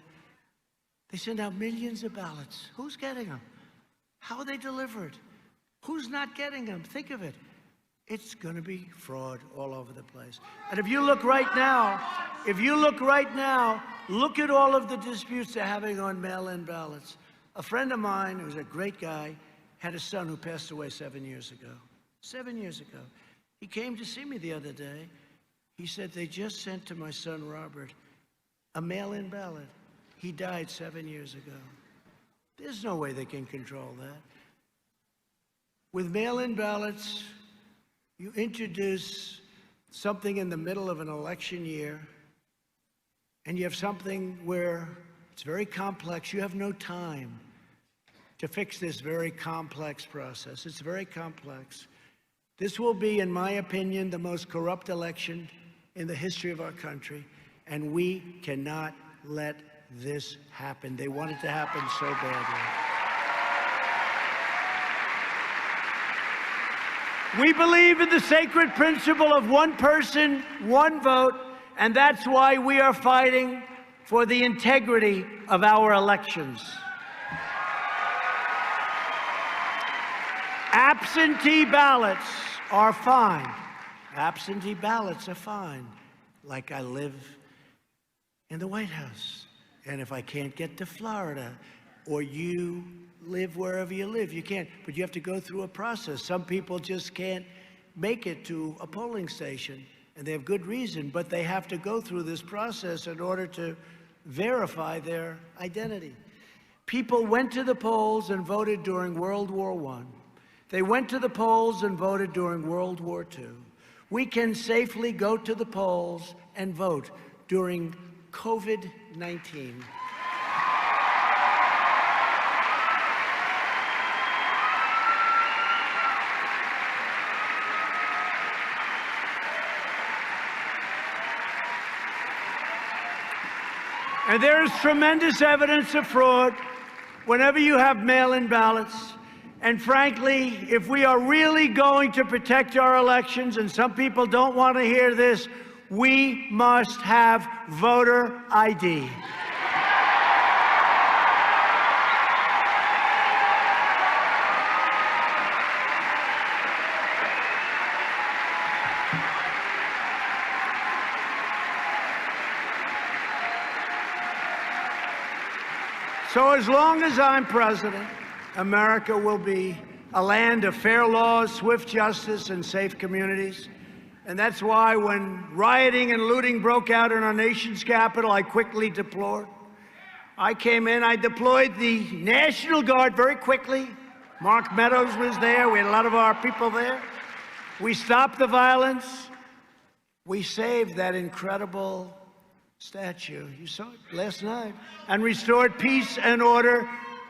They send out millions of ballots. Who's getting them? How are they delivered? Who's not getting them? Think of it. It's going to be fraud all over the place. And if you look right now, look at all of the disputes they're having on mail-in ballots. A friend of mine, who's a great guy, had a son who passed away 7 years ago. 7 years ago. He came to see me the other day. He said, they just sent to my son, Robert, a mail-in ballot. He died 7 years ago. There's no way they can control that. With mail-in ballots, you introduce something in the middle of an election year, and you have something where it's very complex. You have no time. to fix this very complex process. It's very complex. This will be, in my opinion, the most corrupt election in the history of our country, and we cannot let this happen. They want it to happen so badly. We believe in the sacred principle of one person, one vote, and that's why we are fighting for the integrity of our elections. Absentee ballots are fine. Absentee ballots are fine. Like I live in the White House, and if I can't get to Florida, or you live wherever you live, you can't, but you have to go through a process. Some people just can't make it to a polling station, and they have good reason, but they have to go through this process in order to verify their identity. People went to the polls and voted during World War I. They went to the polls and voted during World War II. We can safely go to the polls and vote during COVID-19. And there is tremendous evidence of fraud whenever you have mail-in ballots. And frankly, if we are really going to protect our elections, and some people don't want to hear this, we must have voter ID. So as long as I'm president, America will be a land of fair laws, swift justice, and safe communities. And that's why when rioting and looting broke out in our nation's capital, I quickly deployed. I came in, I deployed the National Guard very quickly. Mark Meadows was there. We had a lot of our people there. We stopped the violence. We saved that incredible statue, you saw it last night, and restored peace and order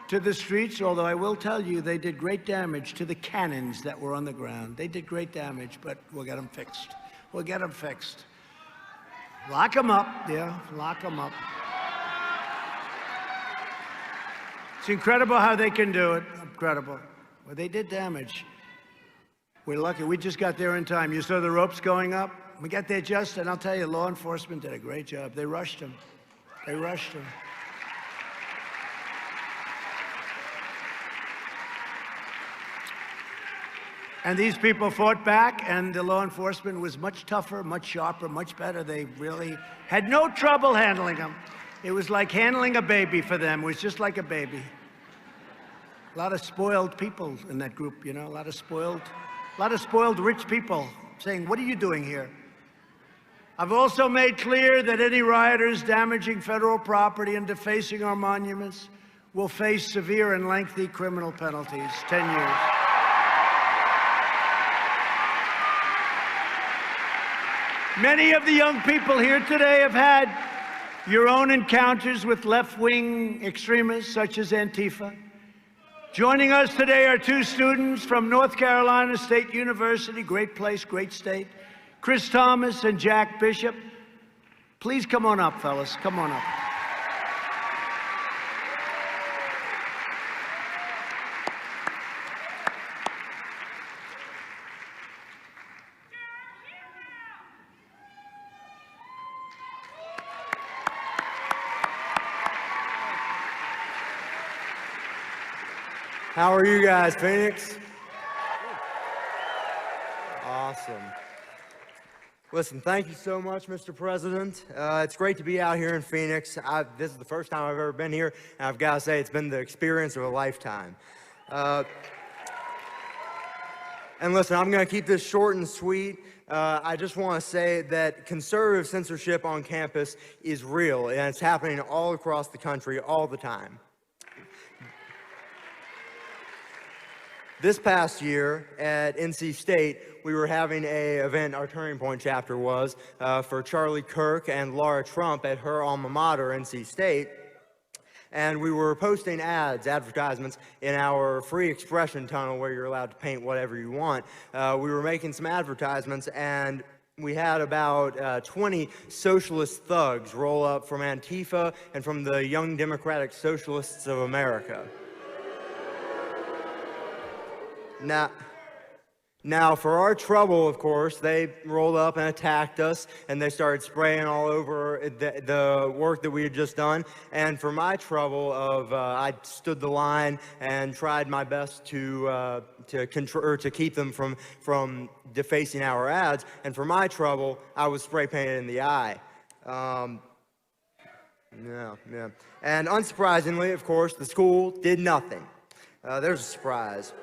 to the streets, although I will tell you they did great damage to the cannons that were on the ground. They did great damage, but we'll get them fixed. We'll get them fixed. Lock them up, yeah, lock them up. It's incredible how they can do it, incredible. Well, they did damage. We're lucky, we just got there in time. You saw the ropes going up? We got there just, and I'll tell you, law enforcement did a great job. They rushed him. They rushed him. And these people fought back, and the law enforcement was much tougher, much sharper, much better. They really had no trouble handling them. It was like handling a baby for them. It was just like a baby. A lot of spoiled people in that group, you know, a lot of spoiled rich people saying, "What are you doing here?" I've also made clear that any rioters damaging federal property and defacing our monuments will face severe and lengthy criminal penalties, 10 years. Many of the young people here today have had your own encounters with left-wing extremists such as Antifa. Joining us today are two students from North Carolina State University, great place, great state, Chris Thomas and Jack Bishop. Please come on up, fellas, come on up. How are you guys, Phoenix? Awesome. Listen, thank you so much, Mr. President. It's great to be out here in Phoenix. This is the first time I've ever been here, and I've got to say it's been the experience of a lifetime. And listen, I'm going to keep this short and sweet. I just want to say that conservative censorship on campus is real, and it's happening all across the country all the time. This past year at NC State, we were having an event, our Turning Point chapter was, for Charlie Kirk and Laura Trump at her alma mater, NC State. and we were posting advertisements in our free expression tunnel where you're allowed to paint whatever you want. We were making some advertisements, and we had about 20 socialist thugs roll up from Antifa and from the Young Democratic Socialists of America. Now, for our trouble, of course, they rolled up and attacked us, and they started spraying all over the work that we had just done. And for my trouble, I stood the line and tried my best to keep them from defacing our ads. And for my trouble, I was spray painted in the eye. Yeah. And unsurprisingly, of course, the school did nothing. There's a surprise.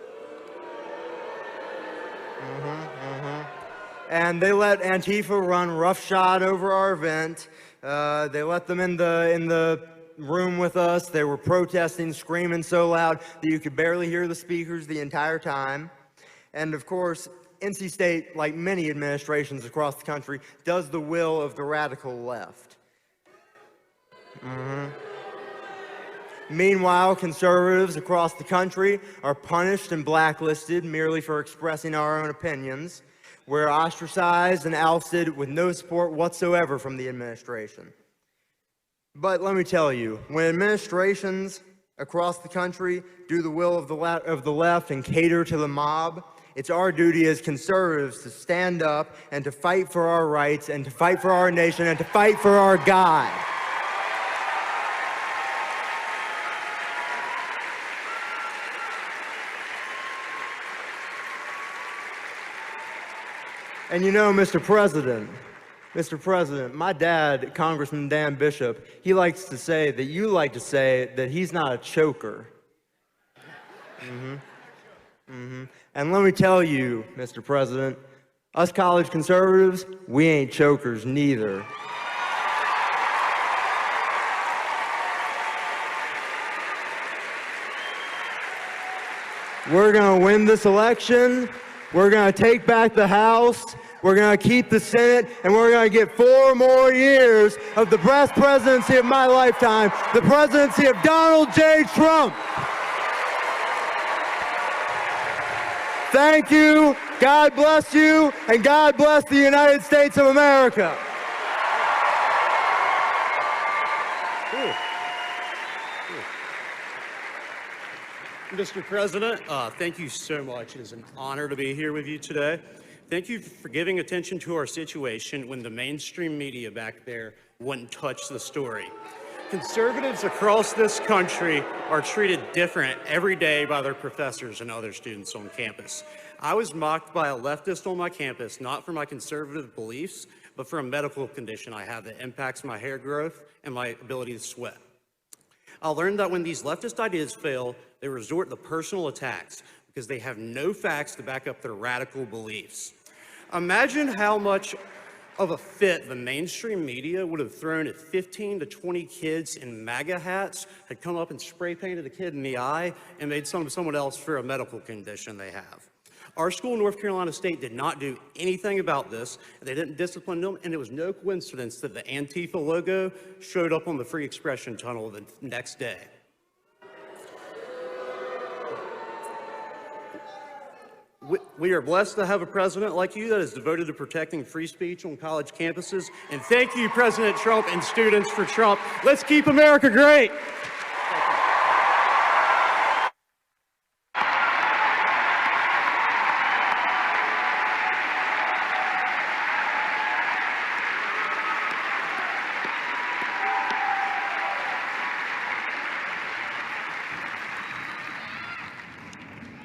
And they let Antifa run roughshod over our event. They let them in the room with us. They were protesting, screaming so loud that you could barely hear the speakers the entire time. And of course, NC State, like many administrations across the country, does the will of the radical left. Meanwhile, conservatives across the country are punished and blacklisted merely for expressing our own opinions. We're ostracized and ousted with no support whatsoever from the administration. But let me tell you, when administrations across the country do the will of the left and cater to the mob, it's our duty as conservatives to stand up and to fight for our rights and to fight for our nation and to fight for our God. And you know, Mr. President, my dad, Congressman Dan Bishop, he likes to say that you like to say that he's not a choker. And let me tell you, Mr. President, us college conservatives, we ain't chokers neither. We're gonna win this election. We're going to take back the House, we're going to keep the Senate, and we're going to get 4 more years of the best presidency of my lifetime, the presidency of Donald J. Trump. Thank you, God bless you, and God bless the United States of America. Mr. President, thank you so much. It is an honor to be here with you today. Thank you for giving attention to our situation when the mainstream media back there wouldn't touch the story. Conservatives across this country are treated different every day by their professors and other students on campus. I was mocked by a leftist on my campus, not for my conservative beliefs, but for a medical condition I have that impacts my hair growth and my ability to sweat. I learned that when these leftist ideas fail, they resort to personal attacks because they have no facts to back up their radical beliefs. Imagine how much of a fit the mainstream media would have thrown if 15 to 20 kids in MAGA hats had come up and spray painted a kid in the eye and made someone else for a medical condition they have. Our school, North Carolina State, did not do anything about this. They didn't discipline them, and it was no coincidence that the Antifa logo showed up on the free expression tunnel the next day. We are blessed to have a president like you that is devoted to protecting free speech on college campuses. And thank you, President Trump and students for Trump. Let's keep America great.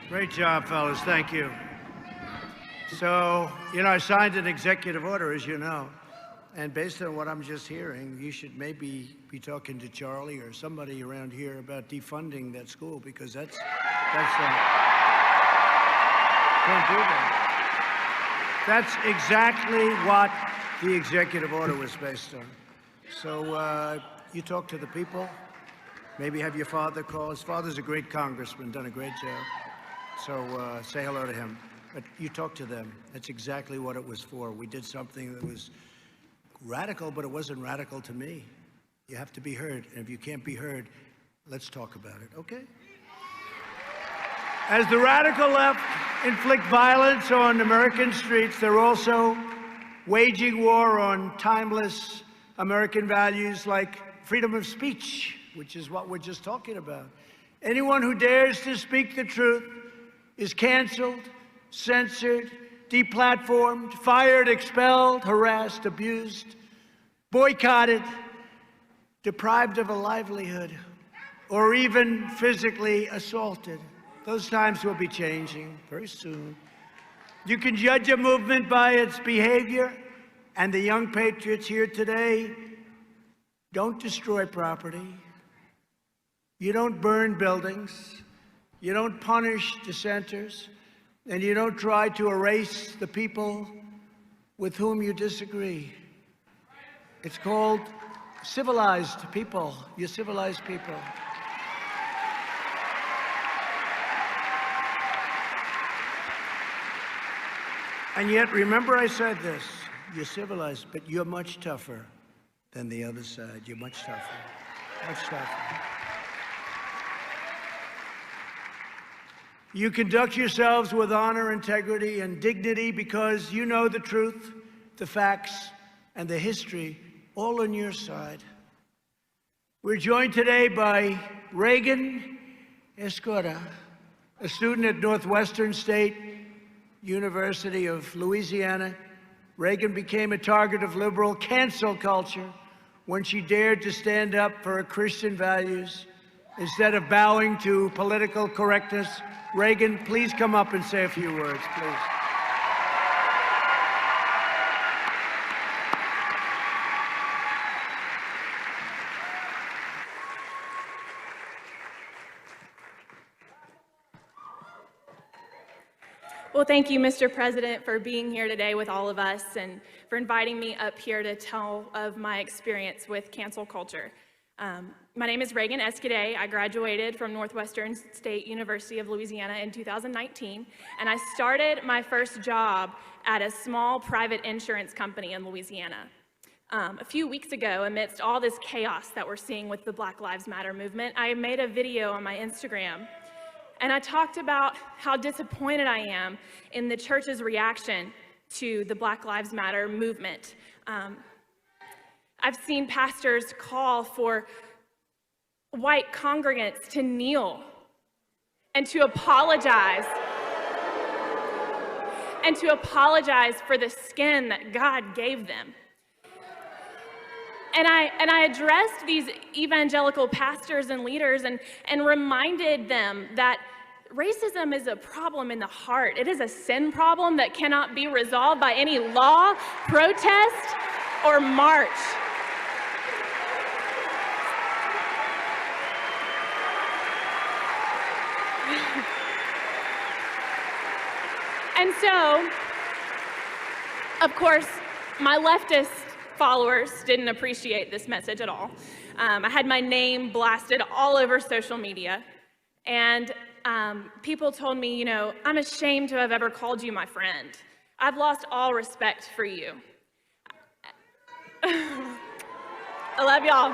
Great job, fellas. Thank you. So, I signed an executive order, as you know, and based on what I'm just hearing, you should maybe be talking to Charlie or somebody around here about defunding that school, because can't do that. That's exactly what the executive order was based on. So you talk to the people, maybe have your father call. His father's a great congressman, done a great job. So say hello to him. But you talk to them. That's exactly what it was for. We did something that was radical, but it wasn't radical to me. You have to be heard. And if you can't be heard, Let's talk about it, okay? As the radical left inflict violence on American streets, they're also waging war on timeless American values like freedom of speech, which is what we're just talking about. Anyone who dares to speak the truth is canceled, censored, deplatformed, fired, expelled, harassed, abused, boycotted, deprived of a livelihood, or even physically assaulted. Those times will be changing very soon. You can judge a movement by its behavior, and the young patriots here today don't destroy property. You don't burn buildings. You don't punish dissenters. And you don't try to erase the people with whom you disagree. It's called civilized people. You're civilized people. And yet, remember I said this, you're civilized, but you're much tougher than the other side. You're much tougher, much tougher. You conduct yourselves with honor, integrity, and dignity because you know the truth, the facts, and the history all on your side. We're joined today by Reagan Escoda, a student at Northwestern State University of Louisiana. Reagan became a target of liberal cancel culture when she dared to stand up for her Christian values instead of bowing to political correctness. Reagan, please come up and say a few words, please. Well, thank you, Mr. President, for being here today with all of us and for inviting me up here to tell of my experience with cancel culture. My name is Reagan Escoda. I graduated from Northwestern State University of Louisiana in 2019, and I started my first job at a small private insurance company in Louisiana. A few weeks ago, amidst all this chaos that we're seeing with the Black Lives Matter movement, I made a video on my Instagram, and I talked about how disappointed I am in the church's reaction to the Black Lives Matter movement. I've seen pastors call for white congregants to kneel and to apologize for the skin that God gave them. And I addressed these evangelical pastors and leaders and reminded them that racism is a problem in the heart. It is a sin problem that cannot be resolved by any law, protest, or march. And so, of course, my leftist followers didn't appreciate this message at all. I had my name blasted all over social media, and people told me, you know, I'm ashamed to have ever called you my friend. I've lost all respect for you. I love y'all.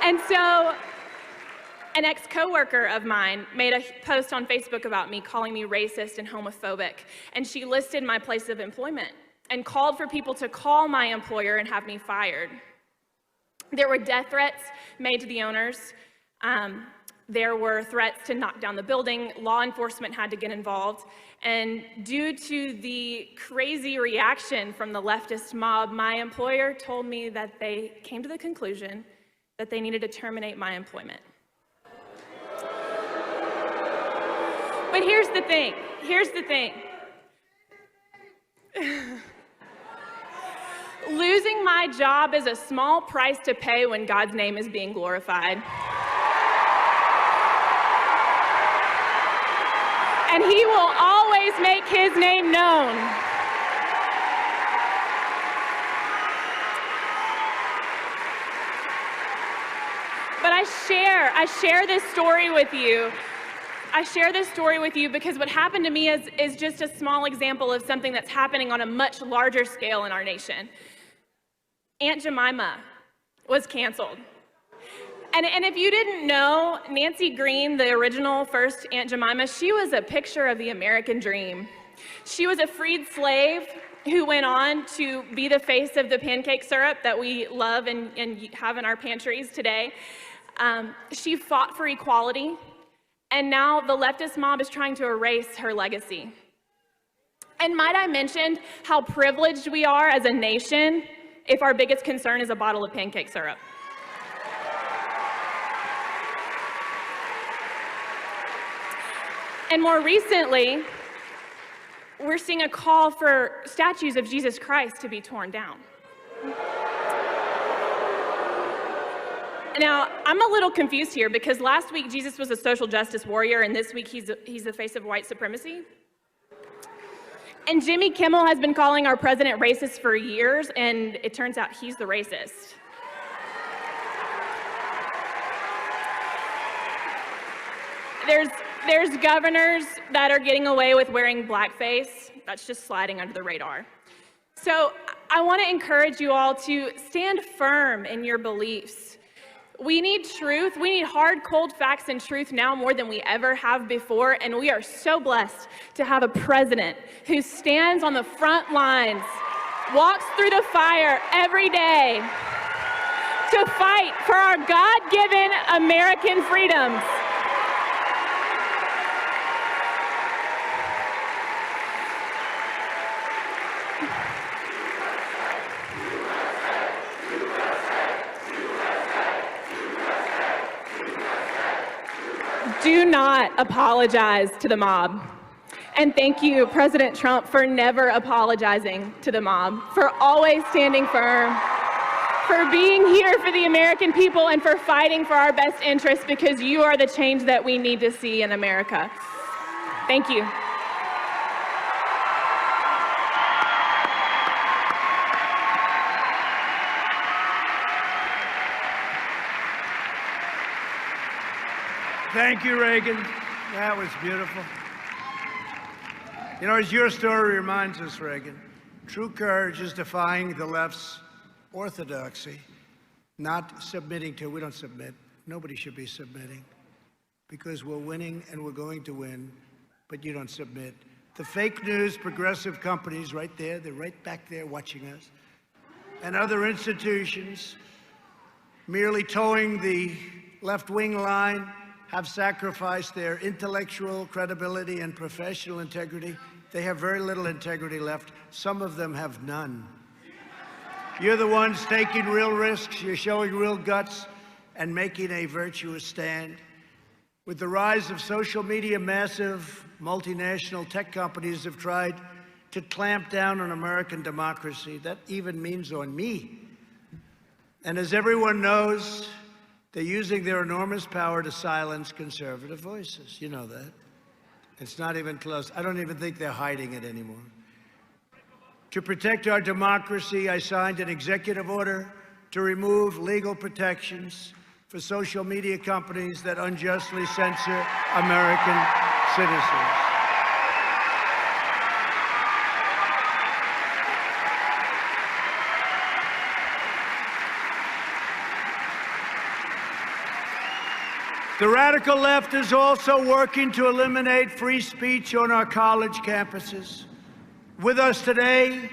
And so, an ex-coworker of mine made a post on Facebook about me, calling me racist and homophobic, and she listed my place of employment and called for people to call my employer and have me fired. There were death threats made to the owners. There were threats to knock down the building. Law enforcement had to get involved. And due to the crazy reaction from the leftist mob, my employer told me that they came to the conclusion that they needed to terminate my employment. But here's the thing. Losing my job is a small price to pay when God's name is being glorified. And He will always make His name known. But I share this story with you. I share this story with you because what happened to me is just a small example of something that's happening on a much larger scale in our nation. Aunt Jemima was canceled. And if you didn't know, Nancy Green, the original first Aunt Jemima, she was a picture of the American dream. She was a freed slave who went on to be the face of the pancake syrup that we love and have in our pantries today. She fought for equality, and now the leftist mob is trying to erase her legacy. And might I mention how privileged we are as a nation if our biggest concern is a bottle of pancake syrup? And more recently, we're seeing a call for statues of Jesus Christ to be torn down. Now, I'm a little confused here because last week Jesus was a social justice warrior and this week he's the face of white supremacy. And Jimmy Kimmel has been calling our president racist for years, and it turns out he's the racist. There's governors that are getting away with wearing blackface. That's just sliding under the radar. So I want to encourage you all to stand firm in your beliefs. We need truth. We need hard, cold facts and truth now more than we ever have before. And we are so blessed to have a president who stands on the front lines, walks through the fire every day to fight for our God-given American freedoms. Do not apologize to the mob. And thank you, President Trump, for never apologizing to the mob, for always standing firm, for being here for the American people, and for fighting for our best interests, because you are the change that we need to see in America. Thank you. Thank you, Reagan. That was beautiful. You know, as your story reminds us, Reagan, true courage is defying the left's orthodoxy, not submitting to. We don't submit. Nobody should be submitting because we're winning and we're going to win, but you don't submit. The fake news progressive companies right there, they're right back there watching us, and other institutions merely towing the left-wing line have sacrificed their intellectual credibility and professional integrity. They have very little integrity left. Some of them have none. You're the ones taking real risks. You're showing real guts and making a virtuous stand. With the rise of social media, massive multinational tech companies have tried to clamp down on American democracy. That even means on me. And as everyone knows, they're using their enormous power to silence conservative voices. You know that. It's not even close. I don't even think they're hiding it anymore. To protect our democracy, I signed an executive order to remove legal protections for social media companies that unjustly censor American citizens. The radical left is also working to eliminate free speech on our college campuses. With us today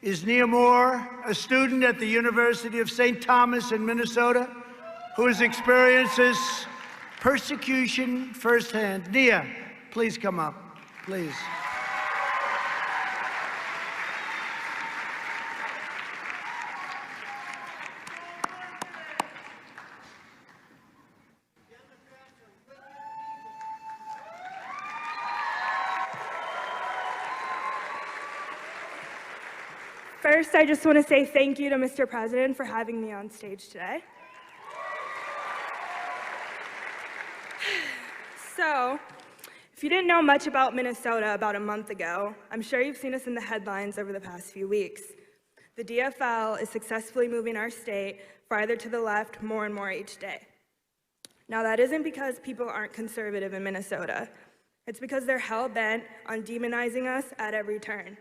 is Nia Moore, a student at the University of St. Thomas in Minnesota, who has experiences persecution firsthand. Nia, please come up, please. First, I just want to say thank you to Mr. President for having me on stage today. So, if you didn't know much about Minnesota about a month ago, I'm sure you've seen us in the headlines over the past few weeks. The DFL is successfully moving our state farther to the left more and more each day. Now, that isn't because people aren't conservative in Minnesota. It's because they're hell-bent on demonizing us at every turn.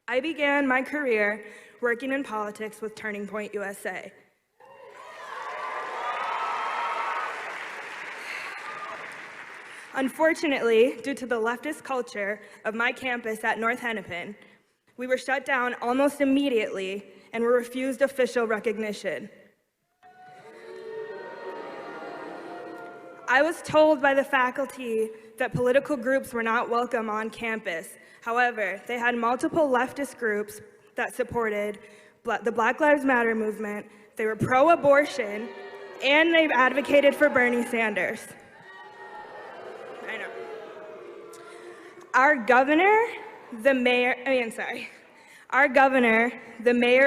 I began my career working in politics with Turning Point USA. Unfortunately, due to the leftist culture of my campus at North Hennepin, we were shut down almost immediately and were refused official recognition. I was told by the faculty that political groups were not welcome on campus. However, they had multiple leftist groups that supported the Black Lives Matter movement, they were pro-abortion, and they advocated for Bernie Sanders. I know. Our governor, the mayor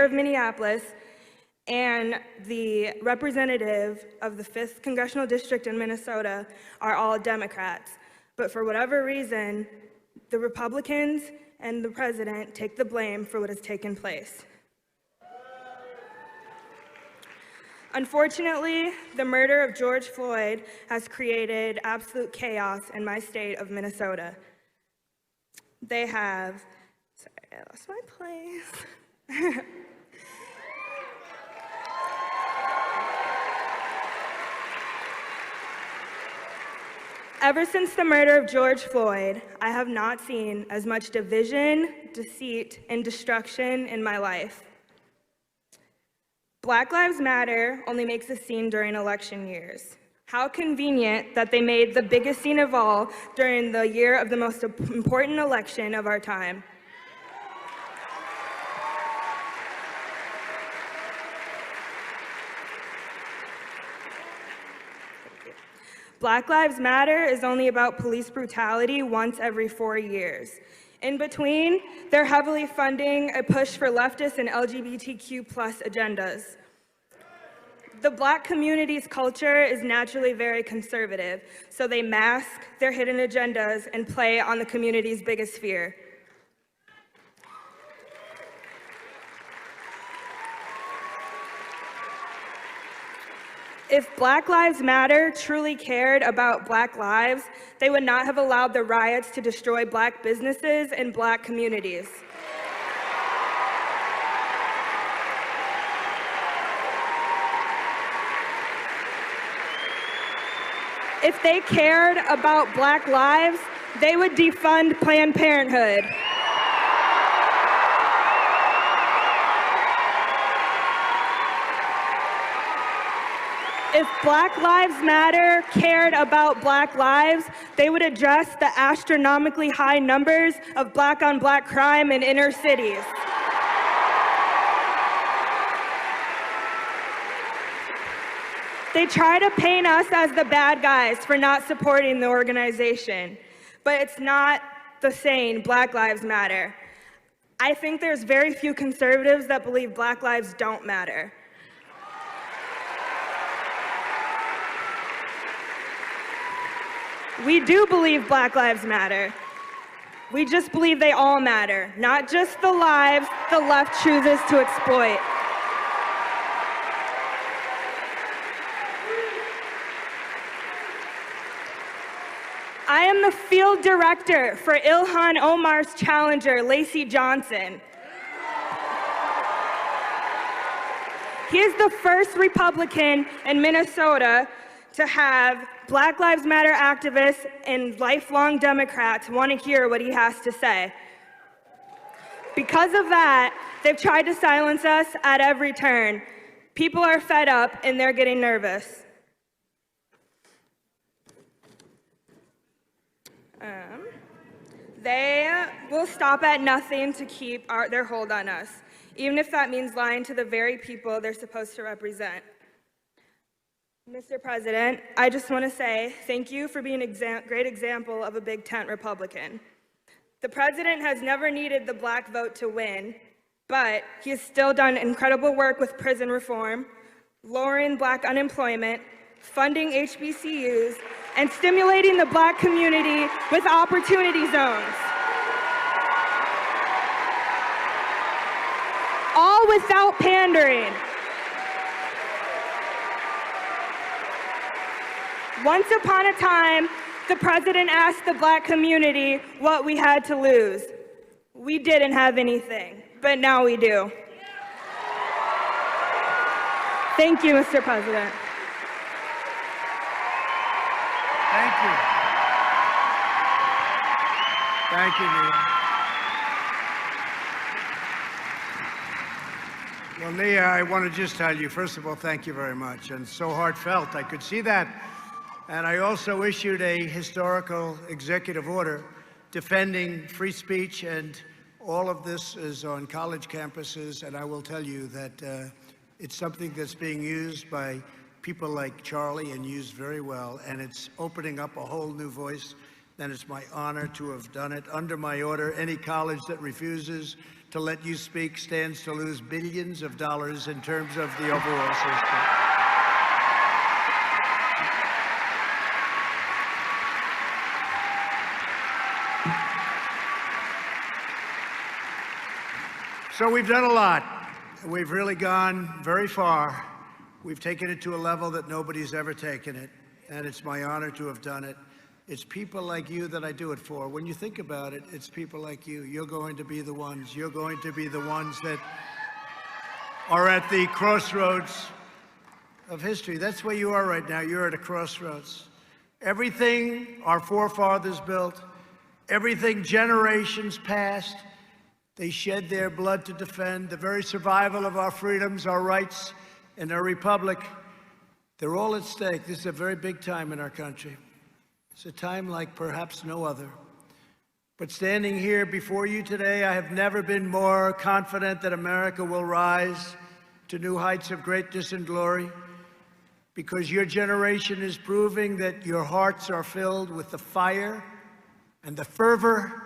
of Minneapolis, and the representative of the 5th Congressional District in Minnesota are all Democrats. But for whatever reason, the Republicans and the president take the blame for what has taken place. Unfortunately, the murder of George Floyd has created absolute chaos in my state of Minnesota. They have, sorry, I lost my place. Ever since the murder of George Floyd, I have not seen as much division, deceit, and destruction in my life. Black Lives Matter only makes a scene during election years. How convenient that they made the biggest scene of all during the year of the most important election of our time. Black Lives Matter is only about police brutality once every 4 years. In between, they're heavily funding a push for leftist and LGBTQ+ agendas. The Black community's culture is naturally very conservative, so they mask their hidden agendas and play on the community's biggest fear. If Black Lives Matter truly cared about Black lives, they would not have allowed the riots to destroy Black businesses and Black communities. If they cared about Black lives, they would defund Planned Parenthood. If Black Lives Matter cared about Black lives, they would address the astronomically high numbers of Black-on-Black crime in inner cities. They try to paint us as the bad guys for not supporting the organization, but it's not the saying, Black Lives Matter. I think there's very few conservatives that believe Black lives don't matter. We do believe Black lives matter. We just believe they all matter, not just the lives the left chooses to exploit. I am the field director for Ilhan Omar's challenger, Lacey Johnson. He is the first Republican in Minnesota to have Black Lives Matter activists and lifelong Democrats want to hear what he has to say. Because of that, they've tried to silence us at every turn. People are fed up and they're getting nervous. They will stop at nothing to keep their hold on us, even if that means lying to the very people they're supposed to represent. Mr. President, I just want to say thank you for being a great example of a big tent Republican. The president has never needed the Black vote to win, but he has still done incredible work with prison reform, lowering Black unemployment, funding HBCUs, and stimulating the Black community with opportunity zones. All without pandering. Once upon a time, the president asked the Black community what we had to lose. We didn't have anything, but now we do. Thank you, Mr. President. Thank you. Thank you, Nia. Well, Nia, I want to just tell you, first of all, thank you very much. And so heartfelt, I could see that. And I also issued a historical executive order defending free speech, and all of this is on college campuses. And I will tell you that it's something that's being used by people like Charlie and used very well, and it's opening up a whole new voice. And it's my honor to have done it. Under my order, any college that refuses to let you speak stands to lose billions of dollars in terms of the overall system. So we've done a lot. We've really gone very far. We've taken it to a level that nobody's ever taken it, and it's my honor to have done it. It's people like you that I do it for. When you think about it, it's people like you. You're going to be the ones. You're going to be the ones that are at the crossroads of history. That's where you are right now. You're at a crossroads. Everything our forefathers built, everything generations past, they shed their blood to defend, the very survival of our freedoms, our rights, and our republic, they're all at stake. This is a very big time in our country. It's a time like perhaps no other. But standing here before you today, I have never been more confident that America will rise to new heights of greatness and glory, because your generation is proving that your hearts are filled with the fire and the fervor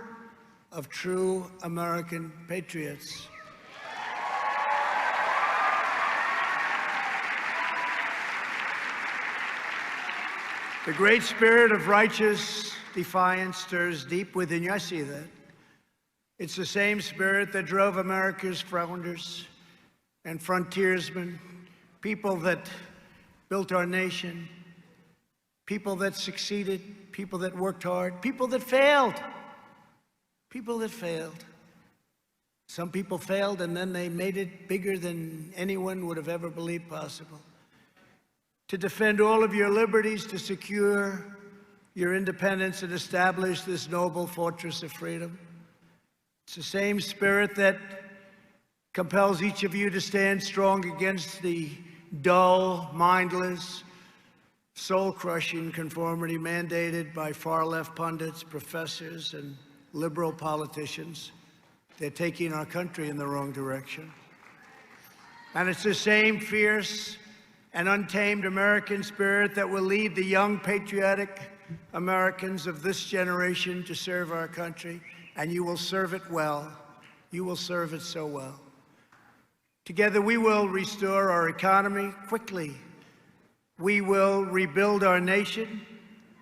of true American patriots. The great spirit of righteous defiance stirs deep within you. I see that. It's the same spirit that drove America's founders and frontiersmen, people that built our nation, people that succeeded, people that worked hard, people that failed. People that failed. Some people failed and then they made it bigger than anyone would have ever believed possible. To defend all of your liberties, to secure your independence and establish this noble fortress of freedom. It's the same spirit that compels each of you to stand strong against the dull, mindless, soul-crushing conformity mandated by far-left pundits, professors, and liberal politicians. They're taking our country in the wrong direction. And it's the same fierce and untamed American spirit that will lead the young, patriotic Americans of this generation to serve our country, and you will serve it well. You will serve it so well. Together, we will restore our economy quickly. We will rebuild our nation.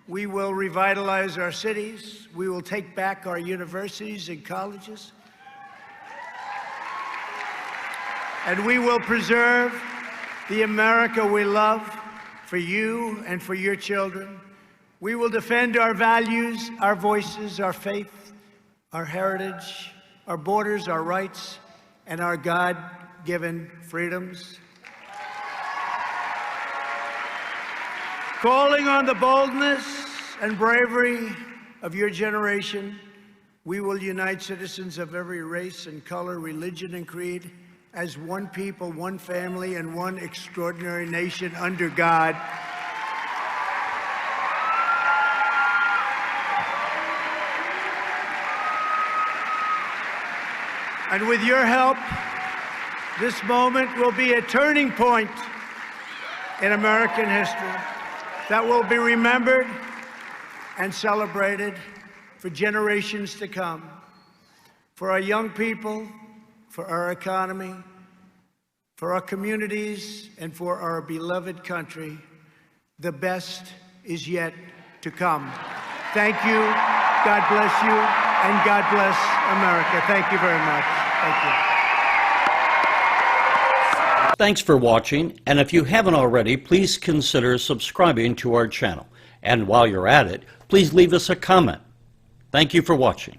We will revitalize our cities. We will take back our universities and colleges. And we will preserve the America we love for you and for your children. We will defend our values, our voices, our faith, our heritage, our borders, our rights, and our God-given freedoms. Calling on the boldness and bravery of your generation, we will unite citizens of every race and color, religion and creed, as one people, one family, and one extraordinary nation under God. And with your help, this moment will be a turning point in American history that will be remembered and celebrated for generations to come. For our young people, for our economy, for our communities, and for our beloved country, the best is yet to come. Thank you, God bless you, and God bless America. Thank you very much. Thank you. Thanks for watching, and if you haven't already, please consider subscribing to our channel. And while you're at it, please leave us a comment. Thank you for watching.